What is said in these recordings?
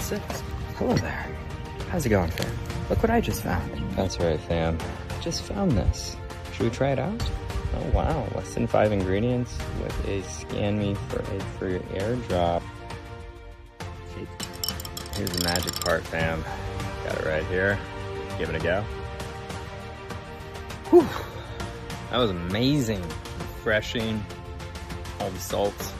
6. Hello there. How's it going, fam? Look what I just found. That's right, fam. Just found this. Should we try it out? Oh, wow. Less than 5 ingredients with a scan me for a free airdrop. Here's the magic part, fam. Got it right here. Give it a go. Whew. That was amazing. Refreshing. All the salts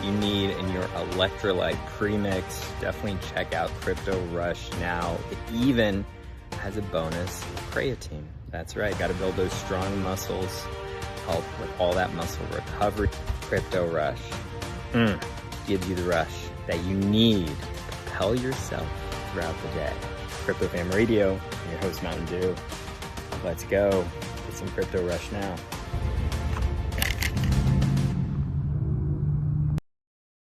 you need in your electrolyte premix. Definitely check out Crypto Rush now. It even has a bonus creatine. That's right, got to build those strong muscles, help with all that muscle recovery. Crypto Rush gives you the rush that you need to propel yourself throughout the day. Crypto Fam Radio, I'm your host Mountain Dew. Let's go get some Crypto Rush now.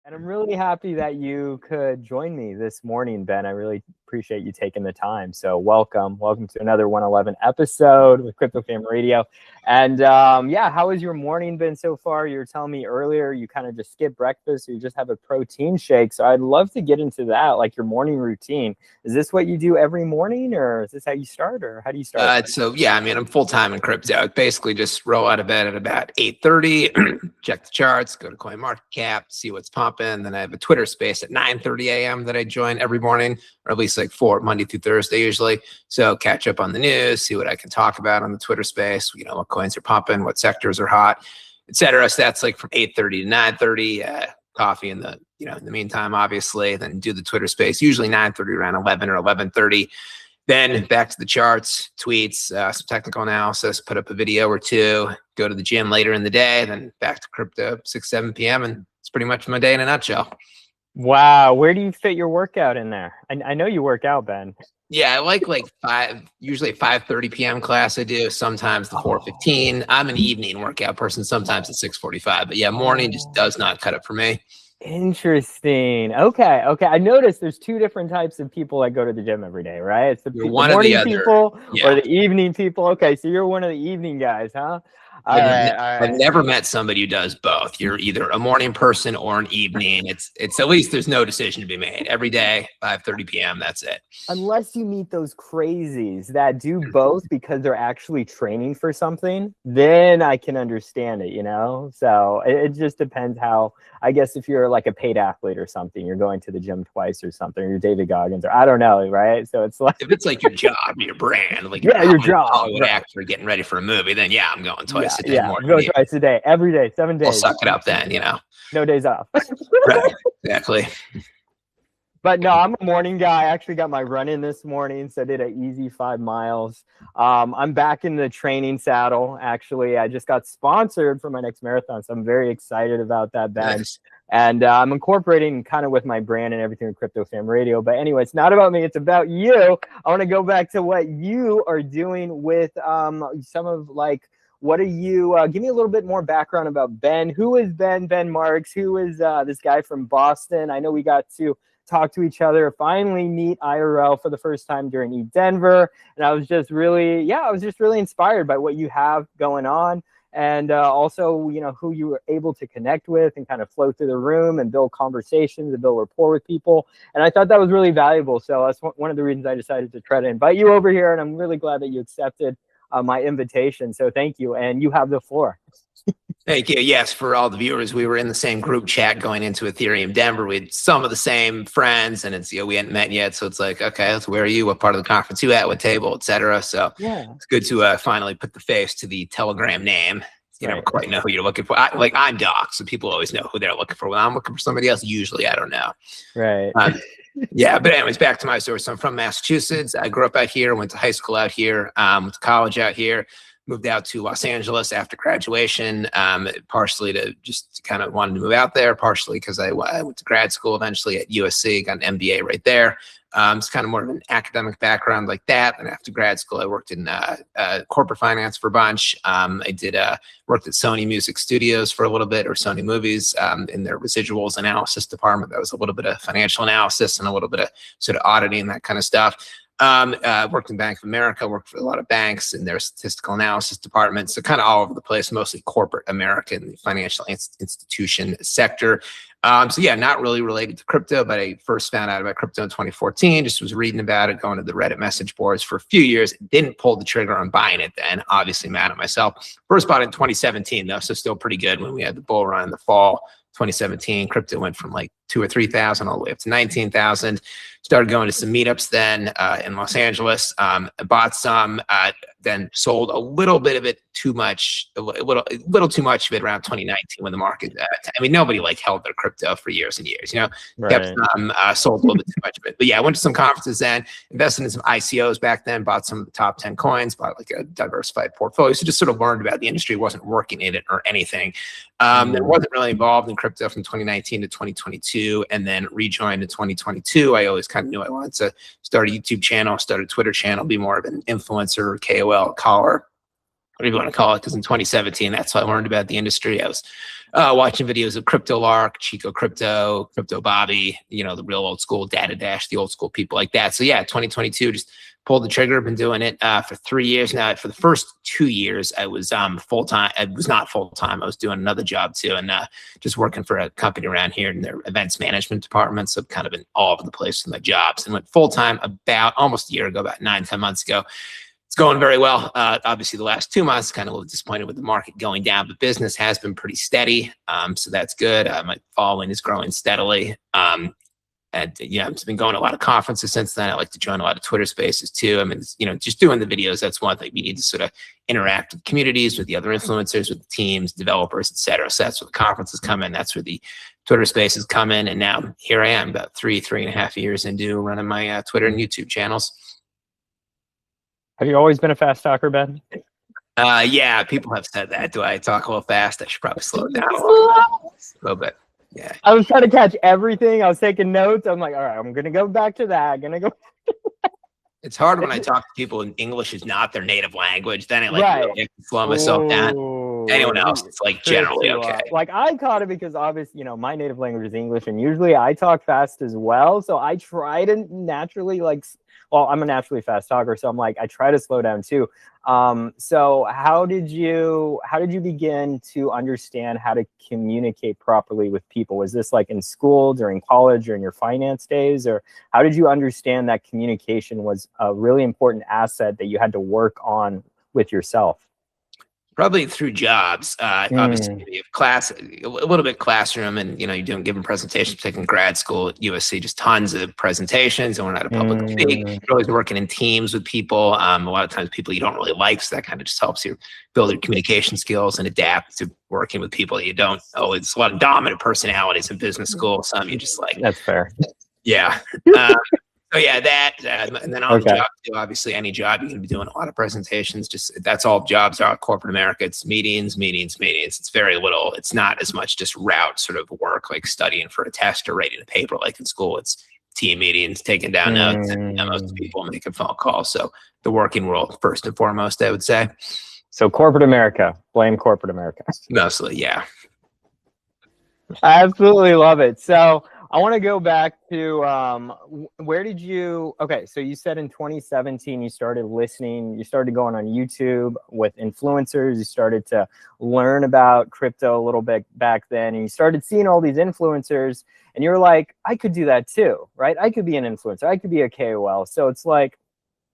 And I'm really happy that you could join me this morning, Ben. I really appreciate you taking the time. So welcome to another 111 episode with Crypto Fam Radio. And yeah, how has your morning been so far? You were telling me earlier you kind of just skip breakfast, or you just have a protein shake. So I'd love to get into that, like your morning routine. Is this what you do every morning, or is this how you start, or how do you start? So yeah, I mean, I'm full-time in crypto. Basically just roll out of bed at about 8:30, check the charts, go to CoinMarketCap, see what's pumping. Then I have a Twitter space at 9:30 a.m. that I join every morning, or at least like 4 Monday through Thursday usually. So catch up on the news, see what I can talk about on the Twitter space, you know, what coins are pumping, what sectors are hot, etc. So that's like from 8:30 to 9:30. Coffee in the, you know, in the meantime, obviously, then do the Twitter space, usually 9:30 around 11 or 11:30. Then back to the charts, tweets, some technical analysis, put up a video or two, go to the gym later in the day, then back to crypto 6, 7 p.m. And it's pretty much my day in a nutshell. Wow. Where do you fit your workout in there? I know you work out, Ben. Yeah, I like usually a 5:30 p.m. class I do, sometimes the 4:15. I'm an evening workout person, sometimes at 6:45. But yeah, morning just does not cut it for me. Interesting. Okay. I noticed there's 2 different types of people that go to the gym every day, right? It's the morning people or the evening people. Okay, so you're one of the evening guys, huh? All right. I've never met somebody who does both. You're either a morning person or an evening. It's at least there's no decision to be made. Every day, 5:30 p.m. That's it. Unless you meet those crazies that do both because they're actually training for something, then I can understand it, you know? So it just depends how, I guess if you're like a paid athlete or something, you're going to the gym twice or something, or you're David Goggins, or I don't know, right? So it's like, if it's like your job, your brand, like your job, Hollywood actor getting ready for a movie, then yeah, I'm going twice a day. I'm going twice a day, every day, 7 days. I'll suck it up then, you know. No days off. Right, exactly. But no, I'm a morning guy. I actually got my run in this morning, so I did an easy 5 miles. I'm back in the training saddle. Actually, I just got sponsored for my next marathon, so I'm very excited about that, Ben. Nice. And I'm incorporating kind of with my brand and everything with Crypto Fam Radio. But anyway, it's not about me. It's about you. I want to go back to what you are doing with some of like, what are you, give me a little bit more background about Ben. Who is Ben Marks? Who is this guy from Boston? I know we got to talk to each other, finally meet IRL for the first time during eDenver. And I was just really, inspired by what you have going on. And also, you know, who you were able to connect with and kind of flow through the room and build conversations and build rapport with people. And I thought that was really valuable. So that's one of the reasons I decided to try to invite you over here. And I'm really glad that you accepted my invitation. So thank you. And you have the floor. Thank you. Yes, for all the viewers, we were in the same group chat going into Ethereum Denver. We had some of the same friends, and it's, you know, we hadn't met yet. So it's like, okay, where are you? What part of the conference you at? What table, et cetera. So yeah, it's good to finally put the face to the Telegram name. You never quite know who you're looking for. I'm Doc, so people always know who they're looking for. When I'm looking for somebody else, usually I don't know. Right. Yeah, but anyways, back to my story. So I'm from Massachusetts. I grew up out here, went to high school out here, went to college out here. Moved out to Los Angeles after graduation, partially to just kind of wanted to move out there, partially because I went to grad school eventually at USC, got an MBA right there. It's kind of more of an academic background like that. And after grad school, I worked in corporate finance for a bunch. I did worked at Sony Music Studios for a little bit, or Sony Movies, in their residuals analysis department. That was a little bit of financial analysis and a little bit of sort of auditing, that kind of stuff. Worked in Bank of America, worked for a lot of banks in their statistical analysis department. So kind of all over the place, mostly corporate American financial institution sector. So yeah, not really related to crypto, but I first found out about crypto in 2014, just was reading about it, going to the Reddit message boards for a few years, didn't pull the trigger on buying it then, obviously mad at myself. First bought it in 2017 though, so still pretty good when we had the bull run in the fall. 2017, crypto went from like 2,000 or 3,000 all the way up to 19,000. Started going to some meetups then in Los Angeles. Bought some, then sold a little bit of it too much, a little too much of it around 2019 when the market. I mean, nobody like held their crypto for years and years. You know, Right. kept some, sold a little bit too much of it. But yeah, I went to some conferences then, invested in some ICOs back then, bought some of the top 10 coins, bought like a diversified portfolio. So just sort of learned about the industry, wasn't working in it or anything. Then wasn't really involved in crypto from 2019 to 2022, and then rejoined in 2022. I always kind of knew I wanted to start a YouTube channel, start a Twitter channel, be more of an influencer, KOL, caller, whatever you want to call it. Because in 2017, that's how I learned about the industry. I was watching videos of CryptoLark, Chico Crypto, Crypto Bobby, you know, the real old school Data Dash, the old school people like that. So yeah, 2022, just pulled the trigger. Been doing it for 3 years now. For the first 2 years, I was full-time. I was not full-time. I was doing another job too, and just working for a company around here in their events management department. So kind of been all over the place with my jobs, and went full-time about almost a year ago, about 9-10 months ago. It's going very well. Obviously, the last 2 months, kind of a little disappointed with the market going down, but business has been pretty steady. So that's good. My following is growing steadily. And yeah, I've been going to a lot of conferences since then. I like to join a lot of Twitter spaces too. I mean, you know, just doing the videos, that's one thing. We need to sort of interact with communities, with the other influencers, with the teams, developers, etc. So that's where the conferences come in. That's where the Twitter spaces come in. And now here I am about 3.5 years into running my Twitter and YouTube channels. Have you always been a fast talker, Ben? Yeah, people have said that. Do I talk a little fast? I should probably slow it down a little bit. Yeah. I was trying to catch everything. I was taking notes. I'm like, all right, I'm gonna go back to that. I'm gonna go. It's hard when I talk to people and English is not their native language. Then I like Right. really have to slow myself down. Ooh. Anyone else, it's like generally Trips you okay. up. Like I caught it because obviously, you know, my native language is English, and usually I talk fast as well. So I try to naturally well, I'm a naturally fast talker, so I'm like, I try to slow down too. So how did you begin to understand how to communicate properly with people? Was this like in school, during college, or in your finance days, or how did you understand that communication was a really important asset that you had to work on with yourself? Probably through jobs. Obviously, you have class, a little bit classroom, and you know, you're doing giving presentations, taking grad school at USC, just tons of presentations, and we're not a public speak. You're always working in teams with people. A lot of times, people you don't really like, so that kind of just helps you build your communication skills and adapt to working with people you don't. Oh, it's a lot of dominant personalities in business school. Some you just like. That's fair. Yeah. So yeah, that, and then on the job too, obviously any job you're going to be doing a lot of presentations. Just that's all jobs are. Corporate America, it's meetings. It's very little. It's not as much just route sort of work like studying for a test or writing a paper like in school. It's team meetings, taking down notes, and most people making phone calls. So the working world first and foremost, I would say. So corporate America, blame corporate America. Mostly, yeah. I absolutely love it. So I want to go back to where did you, okay, so you said in 2017 you started listening, you started going on YouTube with influencers, you started to learn about crypto a little bit back then, and you started seeing all these influencers, and you were like, I could do that too, right? I could be an influencer, I could be a KOL. So it's like,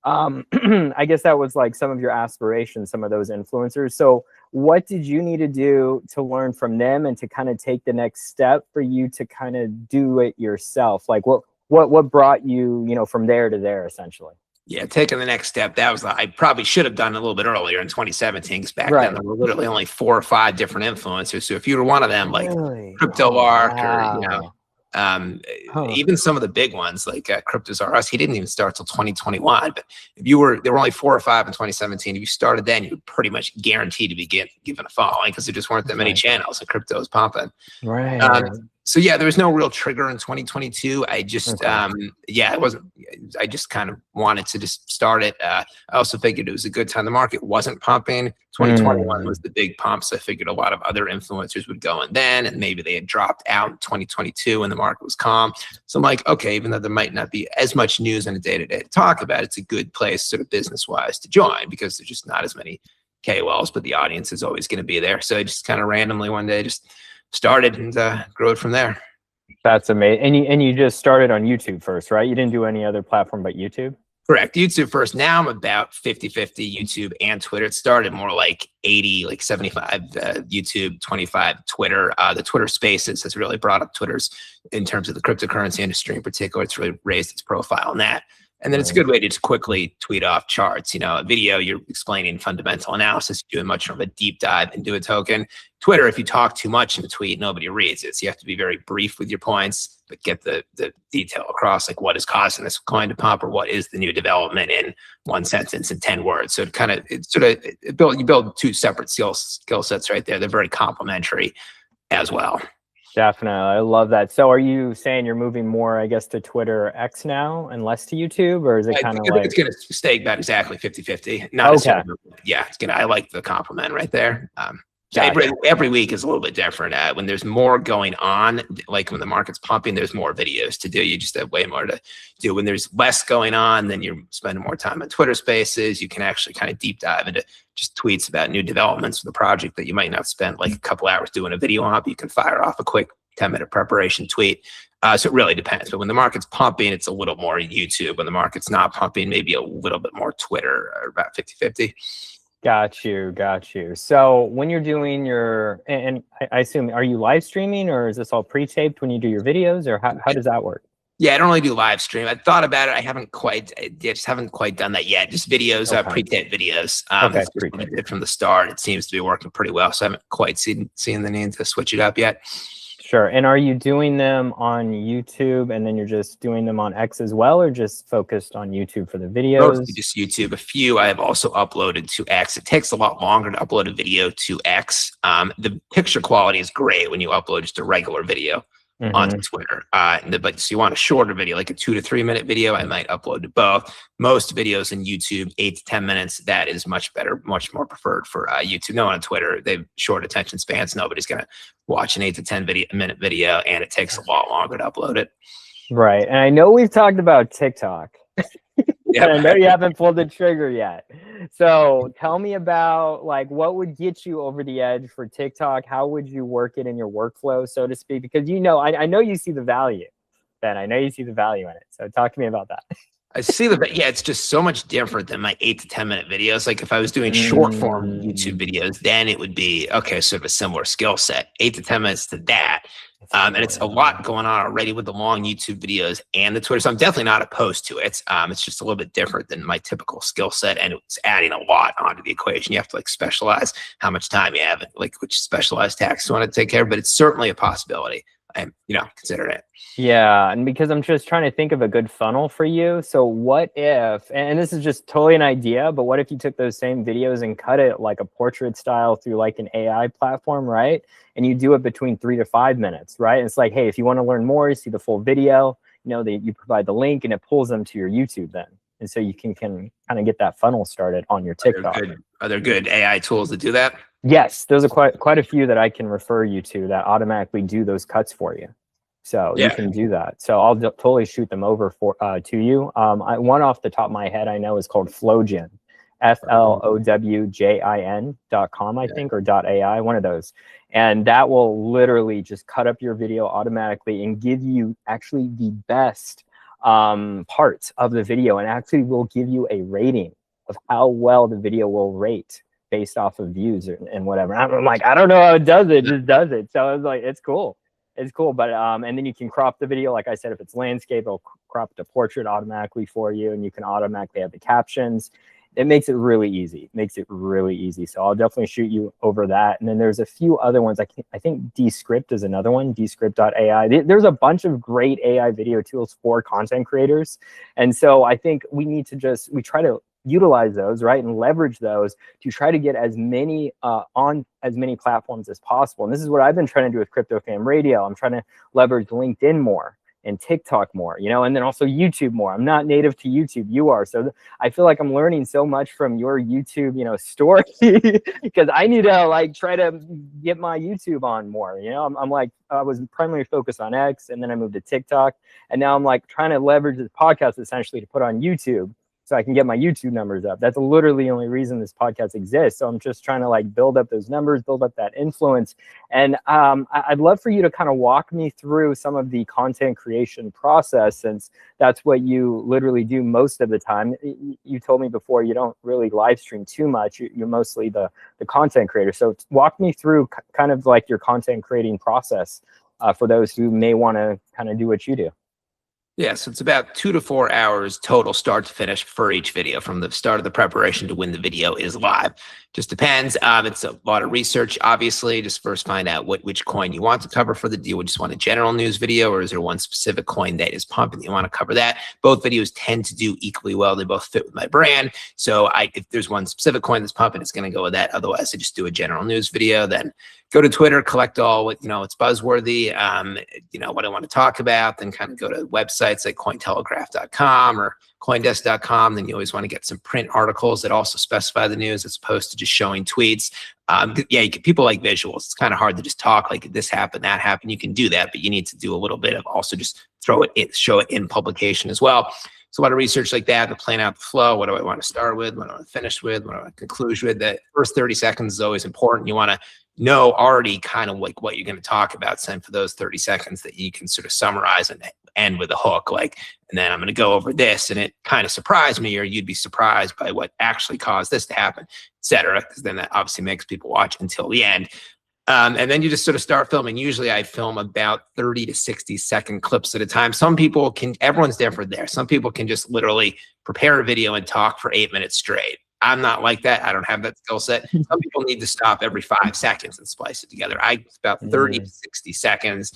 I guess that was like some of your aspirations, some of those influencers. So what did you need to do to learn from them and to kind of take the next step for you to kind of do it yourself? Like what brought you, you know, from there to there essentially? Yeah, taking the next step. That was, I probably should have done a little bit earlier in 2017, because back then there were literally only 4 or 5 different influencers. So if you were one of them, like CryptoLark, or, you know, even some of the big ones like Cryptos R Us, he didn't even start till 2021. But if you were, there were only 4 or 5 in 2017. If you started then, you were pretty much guaranteed to be given a following, because there just weren't that many channels and crypto was pumping. Right. So yeah, there was no real trigger in 2022. I just, Okay. yeah, it wasn't. I just kind of wanted to just start it. I also figured it was a good time. The market wasn't pumping. 2021 was Mm. the big pump, so I figured a lot of other influencers would go in then, and maybe they had dropped out in 2022 when the market was calm. So I'm like, okay, even though there might not be as much news on a day-to-day to talk about, it's a good place, sort of business-wise, to join because there's just not as many KOLs, but the audience is always going to be there. So I just kind of randomly one day just started and grew it from there. That's amazing. And you just started on YouTube first, right? You didn't do any other platform but YouTube? Correct. YouTube first. Now I'm about 50-50 YouTube and Twitter. It started more like 80, like 75 YouTube, 25 Twitter. The Twitter Spaces has really brought up Twitter's in terms of the cryptocurrency industry in particular. It's really raised its profile in that. And then it's a good way to just quickly tweet off charts. You know, a video, you're explaining fundamental analysis, you're doing much of a deep dive into a token. Twitter, if you talk too much in a tweet, nobody reads it. So you have to be very brief with your points, but get the detail across, like what is causing this coin to pump or what is the new development in one sentence in 10 words. So you build two separate skill sets right there. They're very complementary as well. Definitely. I love that. So are you saying you're moving more, I guess, to Twitter X now and less to YouTube, or is it kind of like it's going to stay about exactly 50-50? Okay. Yeah, it's I like the compliment right there. Gotcha. Every week is a little bit different. When there's more going on, like when the market's pumping, there's more videos to do. You just have way more to do. When there's less going on, then you're spending more time on Twitter Spaces. You can actually kind of deep dive into just tweets about new developments for the project that you might not spend like a couple hours doing a video on, but you can fire off a quick 10-minute preparation tweet. So it really depends. But when the market's pumping, it's a little more YouTube. When the market's not pumping, maybe a little bit more Twitter, or about 50-50. Got you. So when you're doing your, and I assume, are you live streaming or is this all pre-taped when you do your videos, or how does that work? Yeah, I don't really do live stream. I thought about it. I just haven't quite done that yet. Just videos, Okay. pre-taped videos. Okay, That's just what I did from the start. It seems to be working pretty well. So I haven't quite seen the need to switch it up yet. Sure. And are you doing them on YouTube and then you're just doing them on X as well, or just focused on YouTube for the videos? Mostly just YouTube. A few I have also uploaded to X. It takes a lot longer to upload a video to X. The picture quality is great when you upload just a regular video onto Twitter. But so you want a shorter video, like a 2 to 3 minute video, I might upload to both. Most videos in YouTube, 8 to 10 minutes, that is much better, much more preferred for YouTube. No, on Twitter, they have short attention spans. Nobody's going to watch an 8 to 10 minute video, and it takes a lot longer to upload it. Right. And I know we've talked about TikTok. Yeah, I know you haven't pulled the trigger yet. So tell me about, like, what would get you over the edge for TikTok? How would you work it in your workflow, so to speak? Because, you know, I know you see the value, Ben. I know you see the value in it. So talk to me about that. I see yeah, it's just so much different than my 8 to 10 minute videos. Like if I was doing short form YouTube videos, then it would be, okay, sort of a similar skill set, 8 to 10 minutes to that. And it's a lot going on already with the long YouTube videos and the Twitter. So I'm definitely not opposed to it. It's just a little bit different than my typical skill set, and it's adding a lot onto the equation. You have to like specialize how much time you have and like which specialized tasks you want to take care of, but it's certainly a possibility. I'm, considering it. Yeah, and because I'm just trying to think of a good funnel for you. So what if, and this is just totally an idea, but what if you took those same videos and cut it like a portrait style through like an AI platform, right? And you do it between 3 to 5 minutes, right? And it's like, hey, if you want to learn more, you see the full video, you provide the link and it pulls them to your YouTube then. And so you can kind of get that funnel started on your TikTok. Are there good AI tools that do that? Yes, there's quite a few that I can refer you to that automatically do those cuts for you. So you can do that. So I'll totally shoot them over to you. One off the top of my head I know is called Flowjin, FLOWJIN.com, I think, or .ai, one of those. And that will literally just cut up your video automatically and give you actually the best parts of the video, and actually will give you a rating of how well the video will rate based off of views and whatever. I'm like, I don't know how it does it, just does it. So I was like, it's cool. It's cool. But and then you can crop the video. Like I said, if it's landscape, it'll crop the portrait automatically for you, and you can automatically have the captions. It makes it really easy. So I'll definitely shoot you over that. And then there's a few other ones. I think Descript is another one, Descript.ai. There's a bunch of great AI video tools for content creators. And so I think we need to we try to utilize those, right, and leverage those to try to get as many on as many platforms as possible. And this is what I've been trying to do with Crypto Fam Radio. I'm trying to leverage LinkedIn more and TikTok more, you know, and then also YouTube more. I'm not native to YouTube. You are. So I feel like I'm learning so much from your YouTube, you know, story because I need to like try to get my YouTube on more, you know. I'm like, I was primarily focused on X, and then I moved to TikTok, and now I'm like trying to leverage this podcast essentially to put on YouTube so I can get my YouTube numbers up. That's literally the only reason this podcast exists. So I'm just trying to like build up those numbers, build up that influence. And I'd love for you to kind of walk me through some of the content creation process, since that's what you literally do most of the time. You told me before you don't really live stream too much. You're mostly the content creator. So walk me through kind of like your content creating process for those who may want to kind of do what you do. Yeah, so it's about 2 to 4 hours total start to finish for each video, from the start of the preparation to when the video is live. Just depends. It's a lot of research, obviously. Just first find out which coin you want to cover for the deal. You just want a general news video, or is there one specific coin that is pumping that you want to cover that? Both videos tend to do equally well. They both fit with my brand. So if there's one specific coin that's pumping, it's going to go with that. Otherwise, I just do a general news video. Then go to Twitter, collect all what, you know, it's buzzworthy, you know, what I want to talk about, then kind of go to websites like Cointelegraph.com or Coindesk.com. Then you always want to get some print articles that also specify the news as opposed to just showing tweets. People like visuals. It's kind of hard to just talk like this happened, that happened. You can do that, but you need to do a little bit of also just show it in publication as well. So a lot of research like that to plan out the flow. What do I want to start with? What do I want to finish with? What do I want to conclude with? That first 30 seconds is always important. You want to know already kind of like what you're going to talk about, send for those 30 seconds that you can sort of summarize and end with a hook, like, and then I'm going to go over this, and it kind of surprised me, or you'd be surprised by what actually caused this to happen, etc. Because then that obviously makes people watch until the end. And then you just sort of start filming. Usually I film about 30 to 60 second clips at a time. Some people can, everyone's different there. Some people can just literally prepare a video and talk for 8 minutes straight. I'm not like that. I don't have that skill set. Some people need to stop every 5 seconds and splice it together. About 30 to 60 seconds.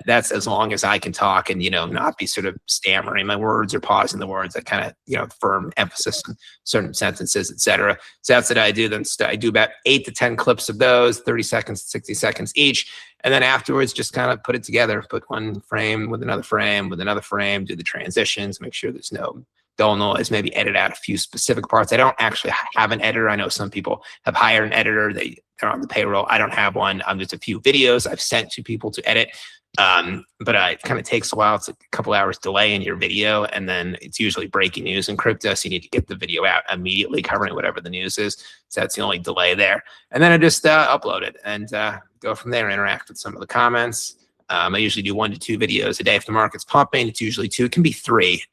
That's as long as I can talk and, you know, not be sort of stammering my words or pausing the words. I kind of, you know, firm emphasis on certain sentences, etc. So that's what I do. Then I do about 8 to 10 clips of those, 30 seconds, 60 seconds each. And then afterwards, just kind of put it together, put one frame with another frame with another frame, do the transitions, make sure there's no dull noise, maybe edit out a few specific parts. I don't actually have an editor. I know some people have hired an editor. They're on the payroll. I don't have one. There's a few videos I've sent to people to edit. But it kind of takes a while. It's a couple hours delay in your video, and then it's usually breaking news in crypto, so you need to get the video out immediately covering whatever the news is. So that's the only delay there. And then I just upload it and go from there and interact with some of the comments. I usually do 1 to 2 videos a day. If the market's pumping, it's usually 2. It can be 3.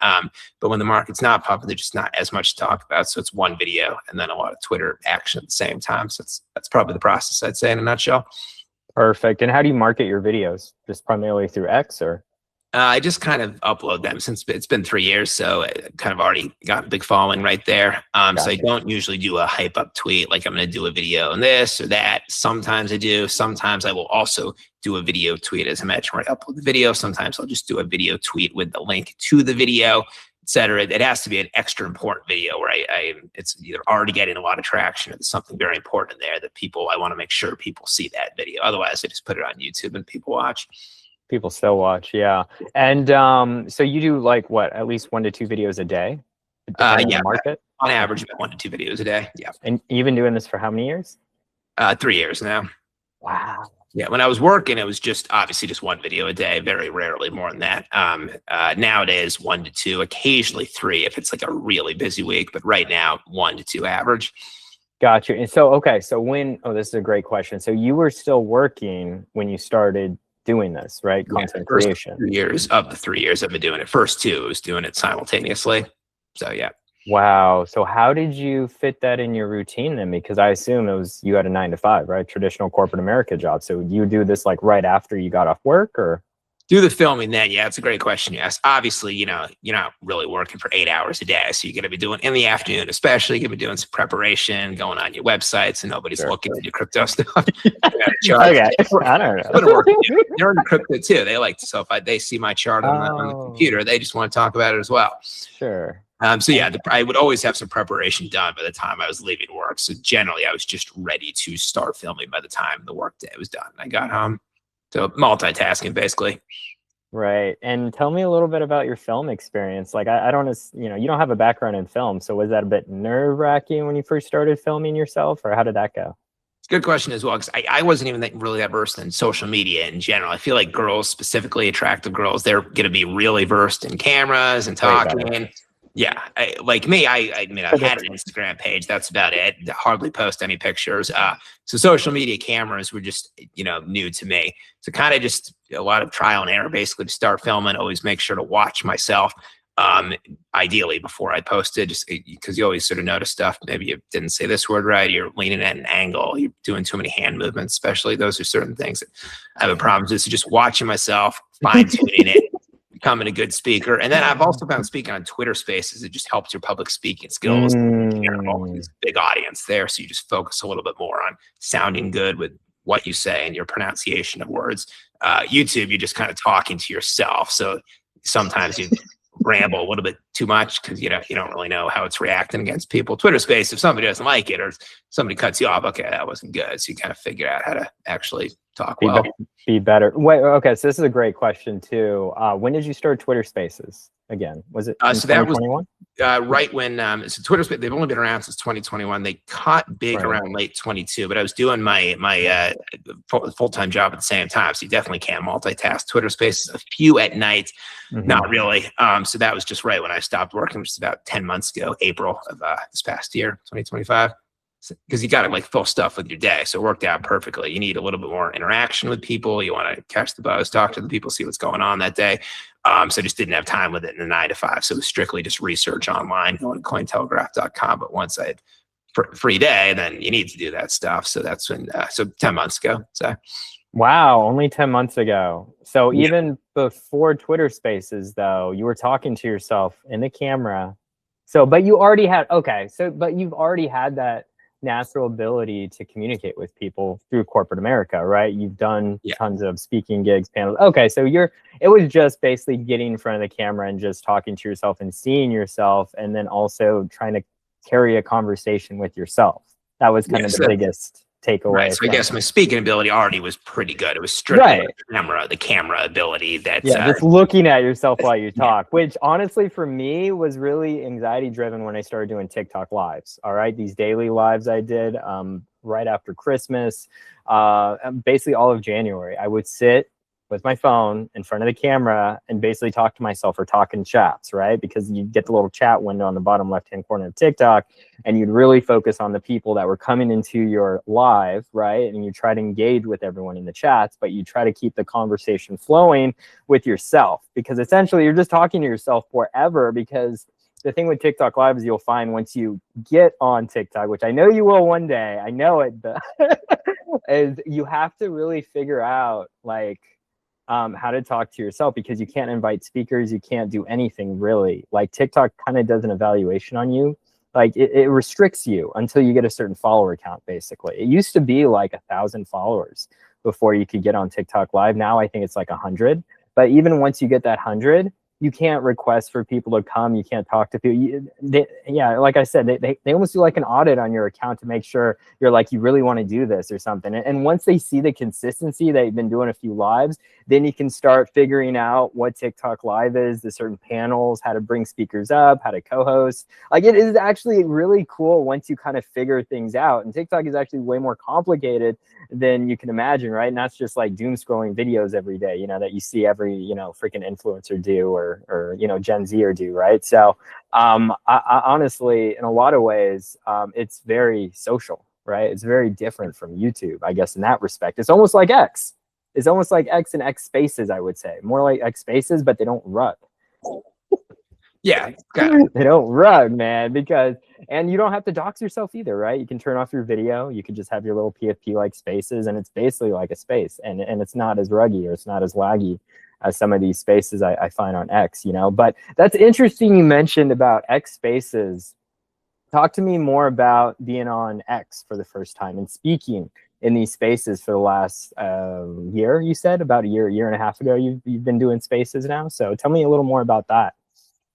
But when the market's not pumping, there's just not as much to talk about. So it's 1 video and then a lot of Twitter action at the same time. So that's probably the process, I'd say, in a nutshell. Perfect. And how do you market your videos? Just primarily through X, or? I just kind of upload them since it's been 3 years. So I kind of already got a big following right there. Gotcha. So I don't usually do a hype up tweet like I'm going to do a video on this or that. Sometimes I do. Sometimes I will also do a video tweet, as I mentioned, where I upload the video. Sometimes I'll just do a video tweet with the link to the video, etc. It has to be an extra important video where it's either already getting a lot of traction or there's something very important there that I want to make sure people see that video. Otherwise, I just put it on YouTube and people watch. People still watch, yeah. And so you do like what, at least 1 to 2 videos a day? Yeah, on the market? On average, about 1 to 2 videos a day. Yeah. And you've been doing this for how many years? 3 years now. Wow. Yeah, when I was working, it was just obviously just 1 video a day, very rarely more than that. Nowadays, 1 to 2, occasionally 3 if it's like a really busy week, but right now, 1 to 2 average. Gotcha. And so, okay, so this is a great question. So you were still working when you started doing this, right? Content creation. 2 years of the 3 years I've been doing it. First 2, I was doing it simultaneously. So yeah. Wow. So how did you fit that in your routine then? Because I assume you had a 9 to 5, right? Traditional corporate America job. So you do this like right after you got off work, or? Do the filming then? Yeah, it's a great question you asked. Obviously, you know, you're not really working for 8 hours a day. So you're going to be doing in the afternoon, especially you're going to be doing some preparation, going on your websites, and nobody's looking at your crypto stuff. Okay. I don't know. They're in crypto too. They like to, so if they see my chart on the computer, they just want to talk about it as well. Sure. So yeah, I would always have some preparation done by the time I was leaving work. So generally, I was just ready to start filming by the time the work day was done. I got home. So multitasking, basically. Right. And tell me a little bit about your film experience. Like, I don't, you don't have a background in film. So was that a bit nerve-wracking when you first started filming yourself, or how did that go? It's a good question as well, because I wasn't even really that versed in social media in general. I feel like girls, specifically attractive girls, they're going to be really versed in cameras and talking. Yeah, like me, I mean, I had an Instagram page. That's about it. I hardly post any pictures. So social media cameras were just, new to me. So kind of just a lot of trial and error, basically, to start filming. Always make sure to watch myself, ideally before I posted, just because you always sort of notice stuff. Maybe you didn't say this word right. You're leaning at an angle. You're doing too many hand movements, especially. Those are certain things that I have a problem with. So just watching myself, fine tuning it, becoming a good speaker. And then I've also found speaking on Twitter Spaces, it just helps your public speaking skills. There's a big audience there, so you just focus a little bit more on sounding good with what you say and your pronunciation of words. YouTube, you're just kind of talking to yourself, so sometimes you ramble a little bit too much because you don't really know how it's reacting against people. Twitter Space, if somebody doesn't like it or somebody cuts you off, okay, that wasn't good. So you kind of figure out how to actually talk well. Be better. Wait, okay, so this is a great question too. When did you start Twitter Spaces again? Was it in 2021? Right when so Twitter Spaces, they've only been around since 2021. They caught big around late 22, but I was doing my full-time job at the same time, so you definitely can't multitask. Twitter Spaces, a few at night, not really. So that was just right when I stopped working, which is about 10 months ago, April of this past year, 2025. Because you got to fill stuff with your day. So it worked out perfectly. You need a little bit more interaction with people. You want to catch the buzz, talk to the people, see what's going on that day. So I just didn't have time with it in the 9 to 5. So it was strictly just research online, going to Cointelegraph.com. But once I had free day, then you need to do that stuff. So that's when, so 10 months ago. So. Wow, only 10 months ago. So even before Twitter Spaces, though, you were talking to yourself in the camera. So, but you already had, but you've already had that natural ability to communicate with people through corporate America, right? You've done tons of speaking gigs, panels. Okay, so it was just basically getting in front of the camera and just talking to yourself and seeing yourself, and then also trying to carry a conversation with yourself. That was kind of the biggest takeaway. Right. So I guess my speaking ability already was pretty good. It was strictly the camera ability that just looking at yourself while you talk, which honestly for me was really anxiety driven when I started doing TikTok lives. All right. These daily lives I did right after Christmas, basically all of January. I would sit with my phone in front of the camera and basically talk to myself or talk in chats, right? Because you get the little chat window on the bottom left-hand corner of TikTok, and you'd really focus on the people that were coming into your live, right? And you try to engage with everyone in the chats, but you try to keep the conversation flowing with yourself, because essentially you're just talking to yourself forever. Because the thing with TikTok live is you'll find once you get on TikTok, which I know you will one day, I know it, is you have to really figure out how to talk to yourself, because you can't invite speakers. You can't do anything really. TikTok kind of does an evaluation on you. It restricts you until you get a certain follower count, basically. It used to be 1,000 followers before you could get on TikTok live. Now I think it's 100. But even once you get that 100, you can't request for people to come. You can't talk to people. Like I said, they almost do an audit on your account to make sure you're you really want to do this or something. And once they see the consistency that you've been doing a few lives, then you can start figuring out what TikTok live is, the certain panels, how to bring speakers up, how to co-host. It is actually really cool once you kind of figure things out. And TikTok is actually way more complicated than you can imagine, right? And that's just doom scrolling videos every day, that you see every, freaking influencer do or Gen Zer do, right? So I honestly, in a lot of ways, it's very social, right? It's very different from YouTube, I guess, in that respect. It's almost like X. It's almost like X and X Spaces, I would say. More like X Spaces, but they don't rug. Yeah. They don't rug, man, and you don't have to dox yourself either, right? You can turn off your video. You can just have your little PFP spaces, and it's basically like a space, and it's not as ruggy or it's not as laggy as some of these spaces I find on X, But that's interesting you mentioned about X Spaces. Talk to me more about being on X for the first time and speaking in these spaces for the last year. You said about a year and a half ago you've been doing spaces now. So tell me a little more about that.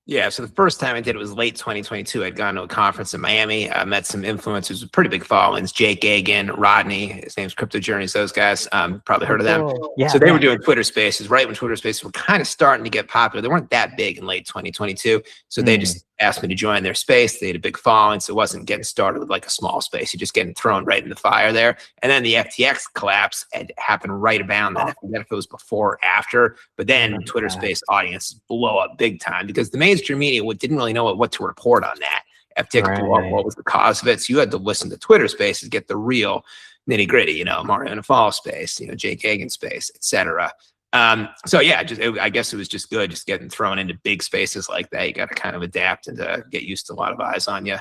Yeah, so the first time I did it was late 2022. I'd gone to a conference in Miami. I met some influencers with pretty big followings, Jake Gagan, Rodney, his name's Crypto Journeys, those guys. Probably heard of them. Yeah, so they were doing Twitter Spaces right when Twitter Spaces were kind of starting to get popular. They weren't that big in late 2022. So they just asked me to join their space. They had a big following, so it wasn't getting started with like a small space. You're just getting thrown right in the fire there. And then the FTX collapse had happened right around that. I forget if it was before or after, but then Twitter Space audience blow up big time because the mainstream media didn't really know what to report on that. FTX blew up, what was the cause of it? So you had to listen to Twitter Spaces, get the real nitty gritty, you know, Mario Naval space, you know, Jake Hagan space, etc. So yeah, I guess it was just good, just getting thrown into big spaces like that. You got to kind of adapt and get used to a lot of eyes on you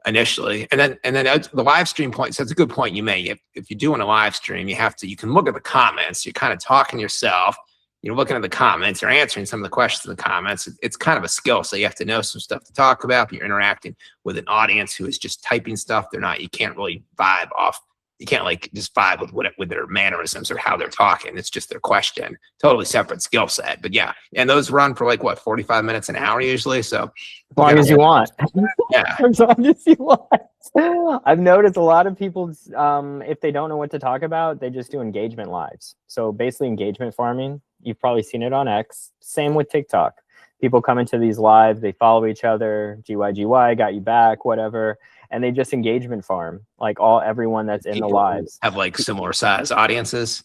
initially, and then the live stream point. So that's a good point you made. If you're doing a live stream, you can look at the comments. You're kind of talking to yourself. You're looking at the comments. You're answering some of the questions in the comments. It's kind of a skill, so you have to know some stuff to talk about. You're interacting with an audience who is just typing stuff. You can't really vibe off. You can't like just vibe with their mannerisms or how they're talking. It's just their question. Totally separate skill set. But yeah, and those run for like what, 45 minutes, an hour usually. So as long as you want. Yeah. As long as you want. I've noticed a lot of people, if they don't know what to talk about, they just do engagement lives. So basically engagement farming. You've probably seen it on X. Same with TikTok. People come into these lives, they follow each other, GYGY, got you back, whatever. And they just engagement farm, like everyone that's in the lives. Have like similar size audiences?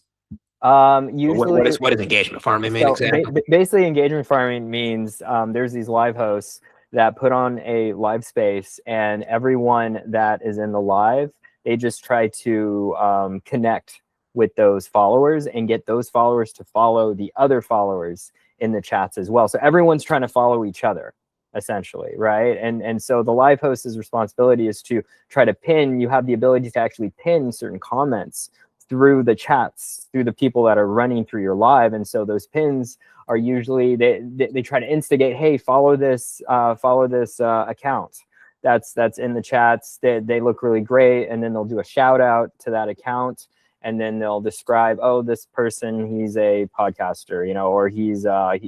Usually, what is engagement farming mean exactly? Basically, engagement farming means there's these live hosts that put on a live space, and everyone that is in the live, they just try to connect with those followers and get those followers to follow the other followers in the chats as well. So everyone's trying to follow each other, essentially, right? And so the live host's responsibility is to try to pin. You have the ability to actually pin certain comments through the chats, through the people that are running through your live. And so those pins are usually, they try to instigate, hey, follow this account that's in the chats. They look really great. And then they'll do a shout out to that account. And then they'll describe, oh, this person, he's a podcaster, you know, or she's a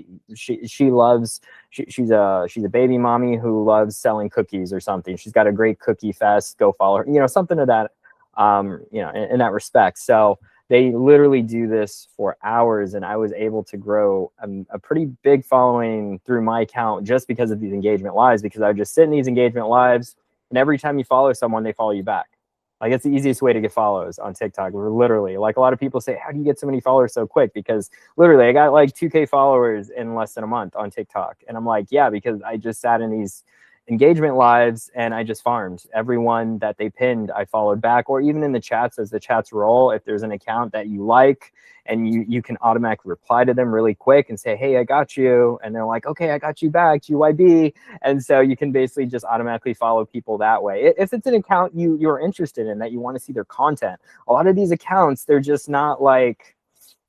baby mommy who loves selling cookies or something. She's got a great cookie fest. Go follow her, you know, something to that, you know, in that respect. So they literally do this for hours, and I was able to grow a pretty big following through my account just because of these engagement lives. Because I would just sit in these engagement lives, and every time you follow someone, they follow you back. Like, it's the easiest way to get follows on TikTok. We're literally, like, a lot of people say, how do you get so many followers so quick? Because literally I got like 2K followers in less than a month on TikTok. And I'm like, yeah, because I just sat in these engagement lives and I just farmed. Everyone that they pinned, I followed back. Or even in the chats, as the chats roll, if there's an account that you like and you can automatically reply to them really quick and say, hey, I got you. And they're like, okay, I got you back, GYB. And so you can basically just automatically follow people that way. If it's an account you're interested in, that you want to see their content. A lot of these accounts, they're just not like,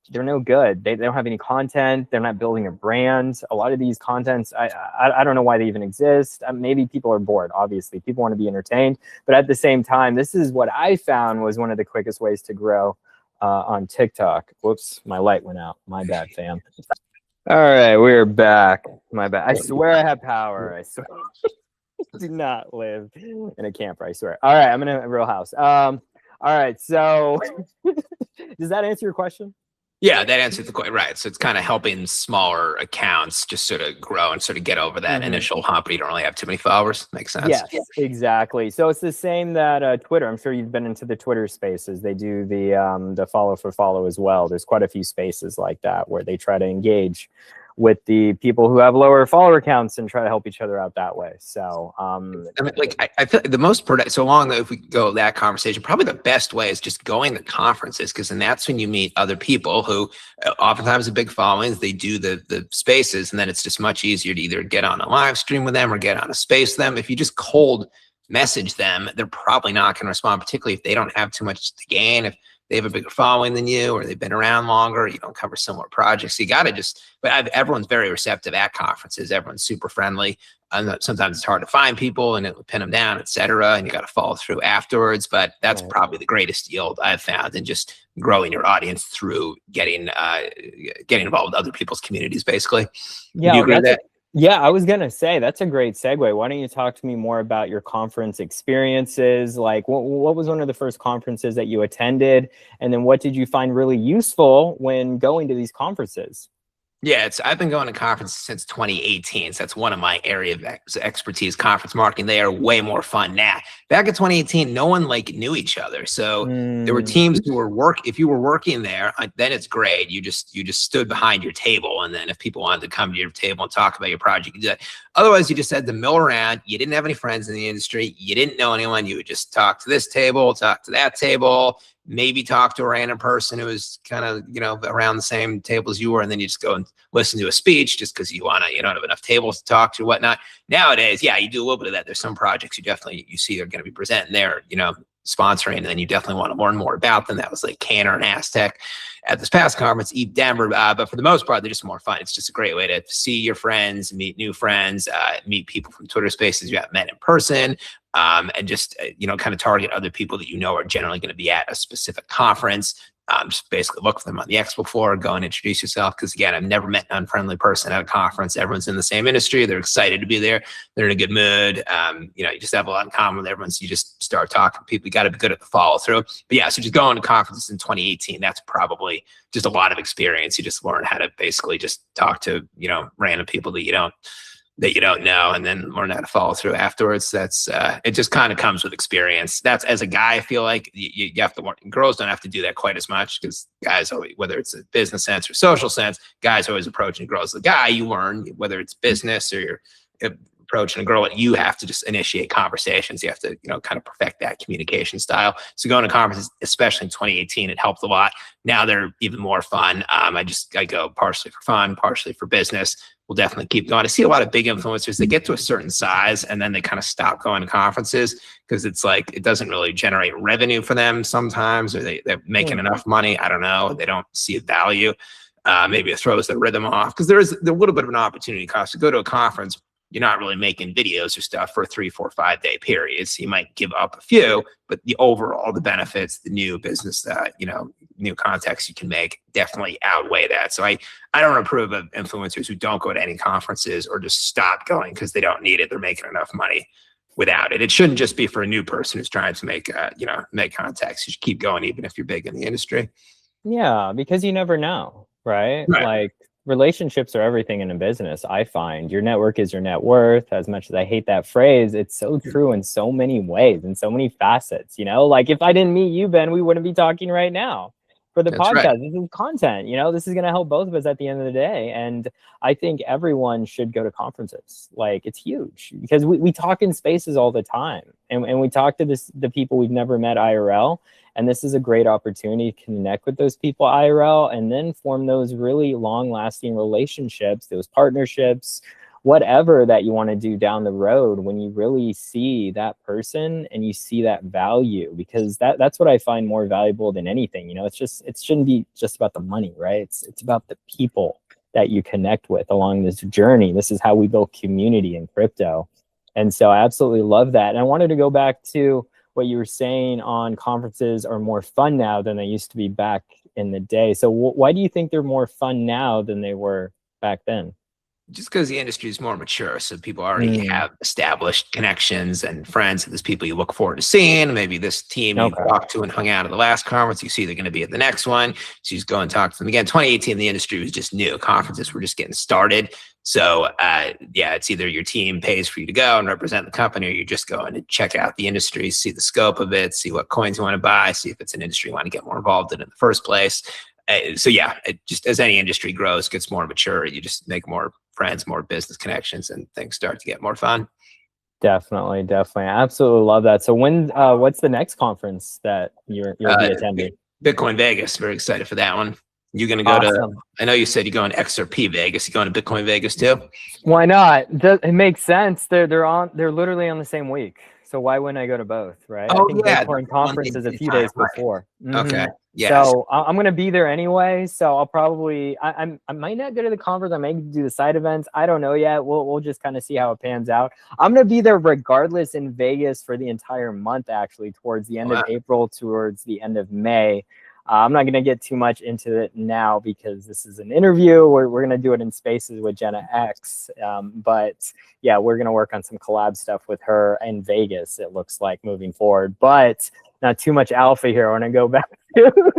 they're no good. They don't have any content. They're not building a brand. A lot of these contents, I don't know why they even exist. Maybe people are bored, obviously. People want to be entertained. But at the same time, this is what I found was one of the quickest ways to grow on TikTok. Whoops, my light went out. My bad, fam. All right, we're back. My bad. I swear I have power. I swear. Do not live in a camper, I swear. All right, I'm in a real house. All right, so does that answer your question? Yeah, that answers the question, right? So it's kind of helping smaller accounts just sort of grow and sort of get over that initial hump. But you don't really have too many followers. Makes sense. Yes, exactly. So it's the same that Twitter. I'm sure you've been into the Twitter spaces. They do the follow for follow as well. There's quite a few spaces like that where they try to engage with the people who have lower follower counts and try to help each other out that way. So, I mean, like I feel like the most productive. So long if we go that conversation, probably the best way is just going to conferences, because then that's when you meet other people who oftentimes have big followings. They do the spaces, and then it's just much easier to either get on a live stream with them or get on a space with them. If you just cold message them, they're probably not going to respond, particularly if they don't have too much to gain. If they have a bigger following than you, or they've been around longer, you don't cover similar projects. You got to just, but everyone's very receptive at conferences. Everyone's super friendly. Sometimes it's hard to find people and it will pin them down, et cetera. And you got to follow through afterwards. But that's probably the greatest yield I've found in just growing your audience through getting involved with other people's communities, basically. Yeah, do you agree with that? Yeah, I was gonna say that's a great segue. Why don't you talk to me more about your conference experiences? Like, what was one of the first conferences that you attended, and then what did you find really useful when going to these conferences? Yeah, I've been going to conferences since 2018. So that's one of my area of expertise, conference marketing. They are way more fun now. Back in 2018, no one like knew each other. So there were Mm, teams who were if you were working there, then it's great. You just stood behind your table. And then if people wanted to come to your table and talk about your project, you could do that. Otherwise, you just had to mill around. You didn't have any friends in the industry. You didn't know anyone. You would just talk to this table, talk to that table, maybe talk to a random person who was kind of, around the same table as you were. And then you just go and listen to a speech just because you don't have enough tables to talk to, whatnot. Nowadays, yeah, you do a little bit of that. There's some projects you see they're going to be presenting there, sponsoring, and then you definitely want to learn more about them. That was like Canner and Aztec at this past conference, Eve Denver. But for the most part, they're just more fun. It's just a great way to see your friends, meet new friends, meet people from Twitter Spaces you haven't met in person, and just kind of target other people that are generally going to be at a specific conference. Just basically look for them on the expo floor, go and introduce yourself. Because again, I've never met an unfriendly person at a conference. Everyone's in the same industry. They're excited to be there. They're in a good mood. You just have a lot in common with everyone. So you just start talking to people. You got to be good at the follow through. But yeah, so just going to conferences in 2018, that's probably just a lot of experience. You just learn how to basically just talk to, random people that you don't know, and then learn how to follow through afterwards. That's it just kind of comes with experience. That's, as a guy, I feel like you have to work. Girls don't have to do that quite as much, because guys always, whether it's a business sense or social sense, guys always approaching girls. The guy, you learn, whether it's business or you're approaching a girl, you have to just initiate conversations. You have to, kind of perfect that communication style. So going to conferences, especially in 2018, it helped a lot. Now they're even more fun. I go partially for fun, partially for business. We'll definitely keep going. I see a lot of big influencers, they get to a certain size and then they kind of stop going to conferences because it's like, it doesn't really generate revenue for them sometimes, or they're making enough money. I don't know. They don't see a value. Maybe it throws the rhythm off, because there's a little bit of an opportunity cost to go to a conference. You're not really making videos or stuff for a 3, 4, 5 day period. So you might give up a few, but the overall, the benefits, the new business, new contacts you can make definitely outweigh that. So I don't approve of influencers who don't go to any conferences or just stop going because they don't need it. They're making enough money without it. It shouldn't just be for a new person who's trying to make contacts. You should keep going, even if you're big in the industry. yeah, because you never know, right? Right. Like, relationships are everything in a business. I find your network is your net worth. As much as I hate that phrase, it's so true in so many ways, in so many facets. Like, if I didn't meet you, Ben, we wouldn't be talking right now for the That's podcast. right. This is content. This is going to help both of us at the end of the day. And I think everyone should go to conferences. Like, it's huge, because we talk in spaces all the time, and we talk to the people we've never met IRL. And this is a great opportunity to connect with those people IRL, and then form those really long-lasting relationships, those partnerships, whatever that you want to do down the road, when you really see that person and you see that value. Because that's what I find more valuable than anything. It shouldn't be just about the money, right? It's about the people that you connect with along this journey. This is how we build community in crypto. And so I absolutely love that. And I wanted to go back to what you were saying on conferences are more fun now than they used to be back in the day. So why do you think they're more fun now than they were back then? Just because the industry is more mature, so people already have established connections and friends, and there's people you look forward to seeing. Maybe this team you talked to and hung out at the last conference, you see they're going to be at the next one, so you just go and talk to them again. 2018, the industry was just new. Conferences were just getting started. So it's either your team pays for you to go and represent the company, or you're just going to check out the industry, see the scope of it, see what coins you want to buy, see if it's an industry you want to get more involved in the first place. It just, as any industry grows, gets more mature, you just make more friends, more business connections, and things start to get more fun. Definitely. I absolutely love that. So what's the next conference that you'll be attending? Bitcoin Vegas. Very excited for that one. You're going to go to, I know you said you're going to XRP Vegas. You going to Bitcoin Vegas too? Why not? It makes sense. They're literally on the same week. So why wouldn't I go to both, right? Oh, I think Bitcoin conference is a few days before. Okay. Yes. So I'm going to be there anyway. So I'll probably, I might not go to the conference. I may do the side events. I don't know yet. We'll just kind of see how it pans out. I'm going to be there regardless in Vegas for the entire month, actually, towards the end of April, towards the end of May. I'm not going to get too much into it now because this is an interview. We're going to do it in Spaces with Jenna X. But yeah, we're going to work on some collab stuff with her in Vegas, it looks like, moving forward. But not too much alpha here. I want to go back to